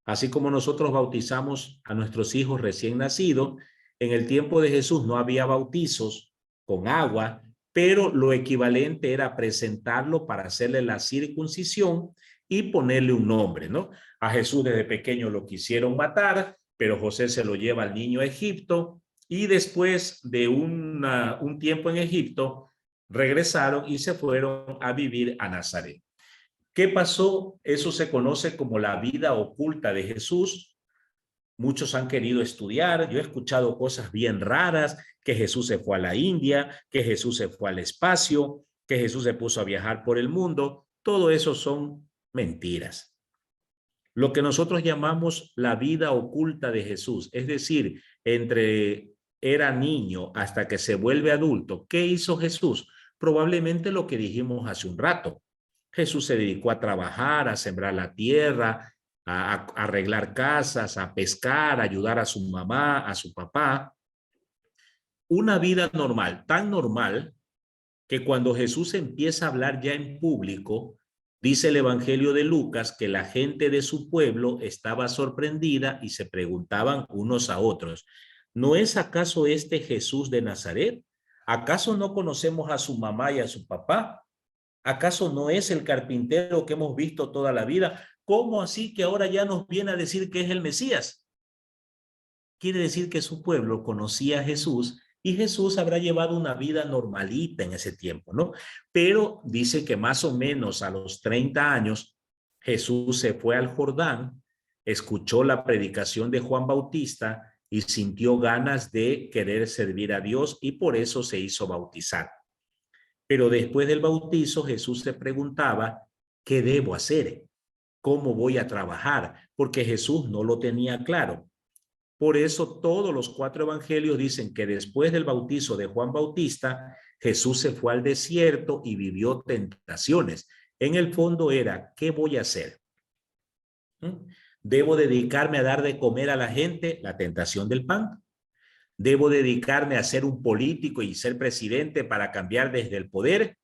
Así como nosotros bautizamos a nuestros hijos recién nacidos, en el tiempo de Jesús no había bautizos con agua, pero lo equivalente era presentarlo para hacerle la circuncisión y ponerle un nombre, ¿no? A Jesús desde pequeño lo quisieron matar, pero José se lo lleva al niño a Egipto y después de un tiempo en Egipto regresaron y se fueron a vivir a Nazaret. ¿Qué pasó? Eso se conoce como la vida oculta de Jesús. Muchos han querido estudiar. Yo he escuchado cosas bien raras, que Jesús se fue a la India, que Jesús se fue al espacio, que Jesús se puso a viajar por el mundo. Todo eso son mentiras. Lo que nosotros llamamos la vida oculta de Jesús, es decir, entre era niño hasta que se vuelve adulto, ¿qué hizo Jesús? Probablemente lo que dijimos hace un rato. Jesús se dedicó a trabajar, a sembrar la tierra, a arreglar casas, a pescar, a ayudar a su mamá, a su papá. Una vida normal, tan normal que cuando Jesús empieza a hablar ya en público, dice el Evangelio de Lucas que la gente de su pueblo estaba sorprendida y se preguntaban unos a otros, ¿no es acaso este Jesús de Nazaret? ¿Acaso no conocemos a su mamá y a su papá? ¿Acaso no es el carpintero que hemos visto toda la vida? ¿Cómo así que ahora ya nos viene a decir que es el Mesías? Quiere decir que su pueblo conocía a Jesús y Jesús habrá llevado una vida normalita en ese tiempo, ¿no? Pero dice que más o menos a los 30 años Jesús se fue al Jordán, escuchó la predicación de Juan Bautista y sintió ganas de querer servir a Dios y por eso se hizo bautizar. Pero después del bautizo Jesús se preguntaba, ¿qué debo hacer? ¿Cómo voy a trabajar? Porque Jesús no lo tenía claro. Por eso todos los 4 evangelios dicen que después del bautizo de Juan Bautista, Jesús se fue al desierto y vivió tentaciones. En el fondo era, ¿qué voy a hacer? ¿Debo dedicarme a dar de comer a la gente? La tentación del pan. ¿Debo dedicarme a ser un político y ser presidente para cambiar desde el poder?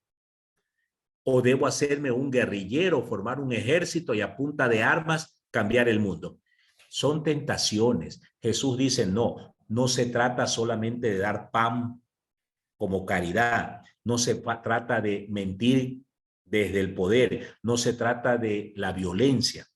¿O debo hacerme un guerrillero, formar un ejército y a punta de armas cambiar el mundo? Son tentaciones. Jesús dice, no, no se trata solamente de dar pan como caridad, no se trata de mentir desde el poder, no se trata de la violencia.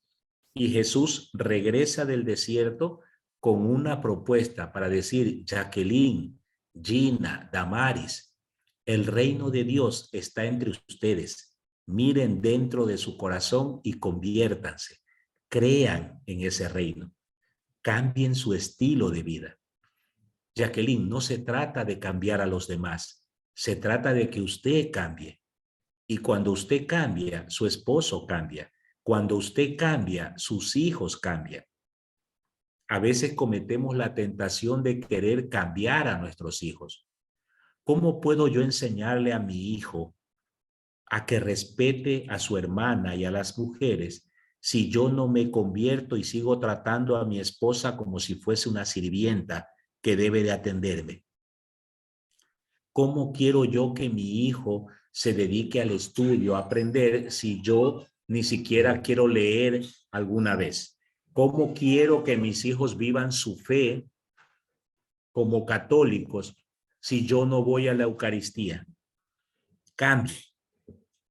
Y Jesús regresa del desierto con una propuesta para decir, Jacqueline, Gina, Damaris, el reino de Dios está entre ustedes. Miren dentro de su corazón y conviértanse. Crean en ese reino. Cambien su estilo de vida. Jacqueline, no se trata de cambiar a los demás. Se trata de que usted cambie. Y cuando usted cambia, su esposo cambia. Cuando usted cambia, sus hijos cambian. A veces cometemos la tentación de querer cambiar a nuestros hijos. ¿Cómo puedo yo enseñarle a mi hijo a que respete a su hermana y a las mujeres si yo no me convierto y sigo tratando a mi esposa como si fuese una sirvienta que debe de atenderme? ¿Cómo quiero yo que mi hijo se dedique al estudio, a aprender, si yo ni siquiera quiero leer alguna vez? ¿Cómo quiero que mis hijos vivan su fe como católicos si yo no voy a la Eucaristía? Cambie.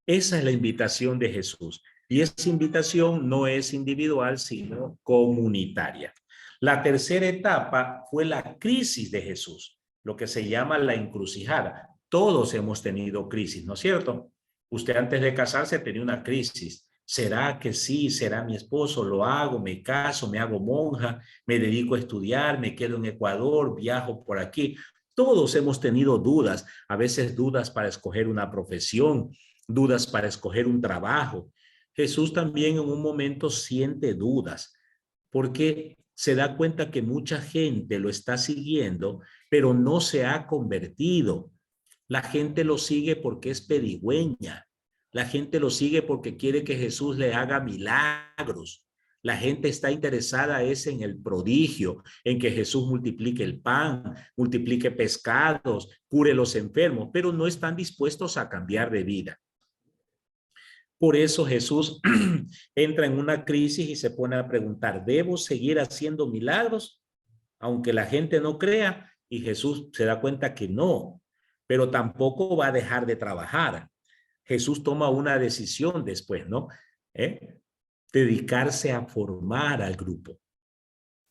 Esa es la invitación de Jesús. Y esa invitación no es individual, sino comunitaria. La tercera etapa fue la crisis de Jesús, lo que se llama la encrucijada. Todos hemos tenido crisis, ¿no es cierto? Usted antes de casarse tenía una crisis. ¿Será que sí? ¿Será mi esposo? ¿Lo hago? ¿Me caso? ¿Me hago monja? ¿Me dedico a estudiar? ¿Me quedo en Ecuador? ¿Viajo por aquí? Todos hemos tenido dudas, a veces dudas para escoger una profesión, dudas para escoger un trabajo. Jesús también en un momento siente dudas porque se da cuenta que mucha gente lo está siguiendo, pero no se ha convertido. La gente lo sigue porque es pedigüeña. La gente lo sigue porque quiere que Jesús le haga milagros. La gente está interesada es en el prodigio, en que Jesús multiplique el pan, multiplique pescados, cure los enfermos, pero no están dispuestos a cambiar de vida. Por eso Jesús entra en una crisis y se pone a preguntar, ¿debo seguir haciendo milagros aunque la gente no crea? Y Jesús se da cuenta que no, pero tampoco va a dejar de trabajar. Jesús toma una decisión después, ¿no? Dedicarse a formar al grupo,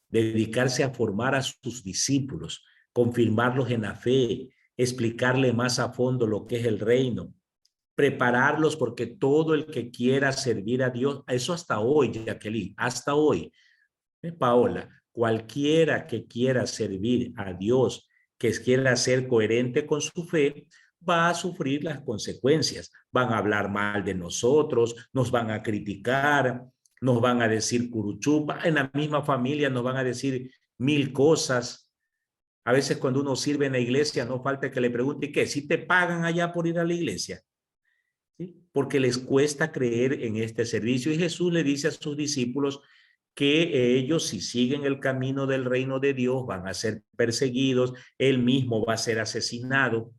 dedicarse a formar a sus discípulos, confirmarlos en la fe, explicarle más a fondo lo que es el reino, prepararlos, porque todo el que quiera servir a Dios, eso hasta hoy, Jacqueline, hasta hoy, Paola, cualquiera que quiera servir a Dios, que quiera ser coherente con su fe, va a sufrir las consecuencias. Van a hablar mal de nosotros, nos van a criticar, nos van a decir curuchupa, en la misma familia nos van a decir 1000 cosas. A veces cuando uno sirve en la iglesia, no falta que le pregunte, ¿qué? ¿Si te pagan allá por ir a la iglesia? ¿Sí? Porque les cuesta creer en este servicio. Y Jesús le dice a sus discípulos que ellos, si siguen el camino del reino de Dios, van a ser perseguidos, él mismo va a ser asesinado,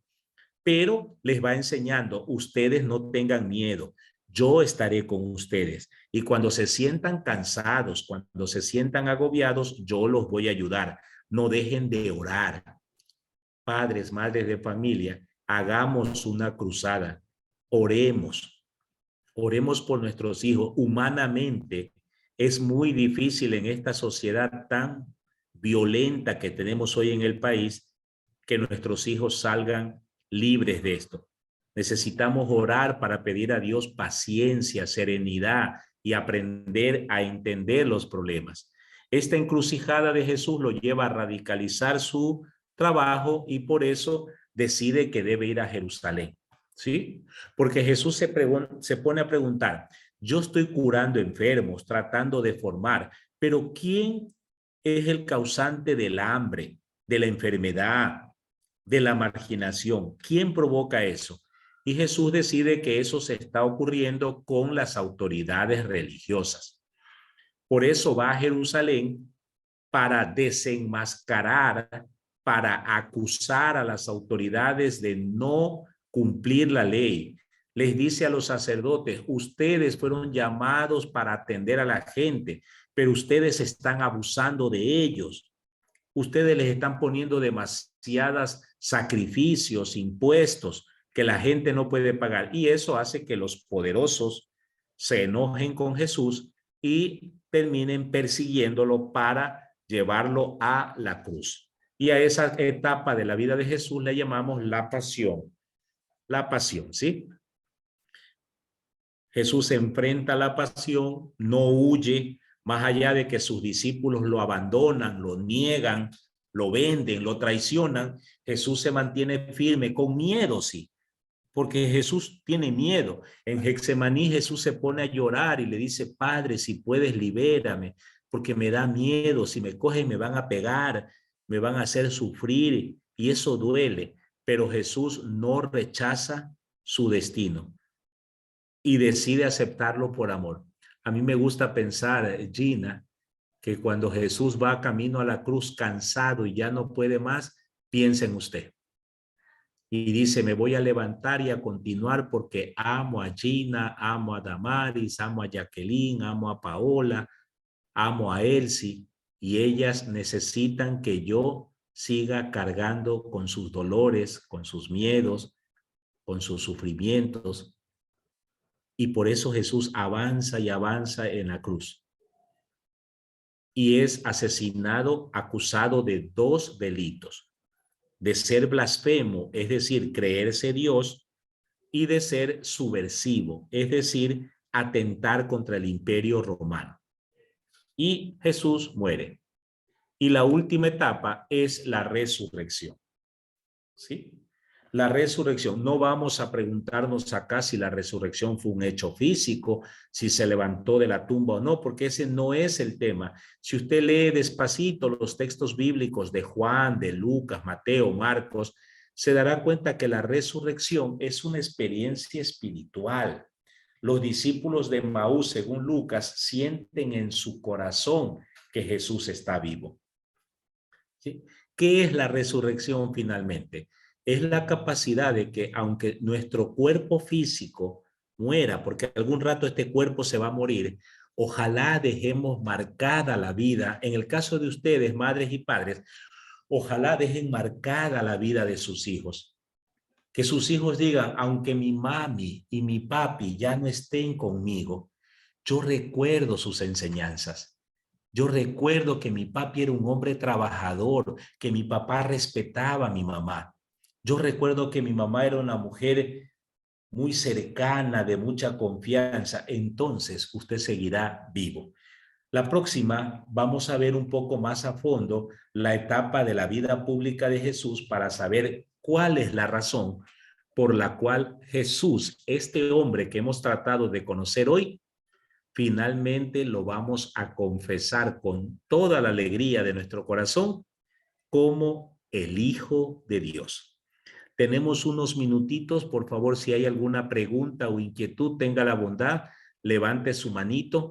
pero les va enseñando, ustedes no tengan miedo, yo estaré con ustedes. Y cuando se sientan cansados, cuando se sientan agobiados, yo los voy a ayudar. No dejen de orar. Padres, madres de familia, hagamos una cruzada. Oremos, oremos por nuestros hijos. Humanamente es muy difícil en esta sociedad tan violenta que tenemos hoy en el país que nuestros hijos salgan libres de esto. Necesitamos orar para pedir a Dios paciencia, serenidad y aprender a entender los problemas. Esta encrucijada de Jesús lo lleva a radicalizar su trabajo y por eso decide que debe ir a Jerusalén. ¿Sí? Porque Jesús se pone a preguntar, yo estoy curando enfermos, tratando de formar, pero ¿quién es el causante del hambre, de la enfermedad, de la marginación? ¿Quién provoca eso? Y Jesús decide que eso se está ocurriendo con las autoridades religiosas. Por eso va a Jerusalén para desenmascarar, para acusar a las autoridades de no cumplir la ley. Les dice a los sacerdotes, ustedes fueron llamados para atender a la gente, pero ustedes están abusando de ellos. Ustedes les están poniendo demasiadas sacrificios, impuestos que la gente no puede pagar. Y eso hace que los poderosos se enojen con Jesús y terminen persiguiéndolo para llevarlo a la cruz. Y a esa etapa de la vida de Jesús le llamamos la pasión. La pasión, ¿sí? Jesús enfrenta la pasión, no huye, más allá de que sus discípulos lo abandonan, lo niegan, lo venden, lo traicionan. Jesús se mantiene firme, con miedo, sí, porque Jesús tiene miedo. En Getsemaní Jesús se pone a llorar y le dice, Padre, si puedes, libérame, porque me da miedo, si me cogen me van a pegar, me van a hacer sufrir y eso duele. Pero Jesús no rechaza su destino y decide aceptarlo por amor. A mí me gusta pensar, Gina, que cuando Jesús va camino a la cruz cansado y ya no puede más, piensa en usted. Y dice, me voy a levantar y a continuar porque amo a Gina, amo a Damaris, amo a Jacqueline, amo a Paola, amo a Elsie, y ellas necesitan que yo siga cargando con sus dolores, con sus miedos, con sus sufrimientos. Y por eso Jesús avanza y avanza en la cruz. Y es asesinado acusado de 2 delitos. De ser blasfemo, es decir, creerse Dios, y de ser subversivo, es decir, atentar contra el imperio romano. Y Jesús muere. Y la última etapa es la resurrección. ¿Sí? La resurrección. No vamos a preguntarnos acá si la resurrección fue un hecho físico, si se levantó de la tumba o no, porque ese no es el tema. Si usted lee despacito los textos bíblicos de Juan, de Lucas, Mateo, Marcos, se dará cuenta que la resurrección es una experiencia espiritual. Los discípulos de Maús, según Lucas, sienten en su corazón que Jesús está vivo. ¿Sí? ¿Qué es la resurrección finalmente? Es la capacidad de que aunque nuestro cuerpo físico muera, porque algún rato este cuerpo se va a morir, ojalá dejemos marcada la vida, en el caso de ustedes, madres y padres, ojalá dejen marcada la vida de sus hijos. Que sus hijos digan, aunque mi mami y mi papi ya no estén conmigo, yo recuerdo sus enseñanzas. Yo recuerdo que mi papi era un hombre trabajador, que mi papá respetaba a mi mamá. Yo recuerdo que mi mamá era una mujer muy cercana, de mucha confianza. Entonces usted seguirá vivo. La próxima vamos a ver un poco más a fondo la etapa de la vida pública de Jesús para saber cuál es la razón por la cual Jesús, este hombre que hemos tratado de conocer hoy, finalmente lo vamos a confesar con toda la alegría de nuestro corazón como el Hijo de Dios. Tenemos unos minutitos, por favor, si hay alguna pregunta o inquietud, tenga la bondad, levante su manito.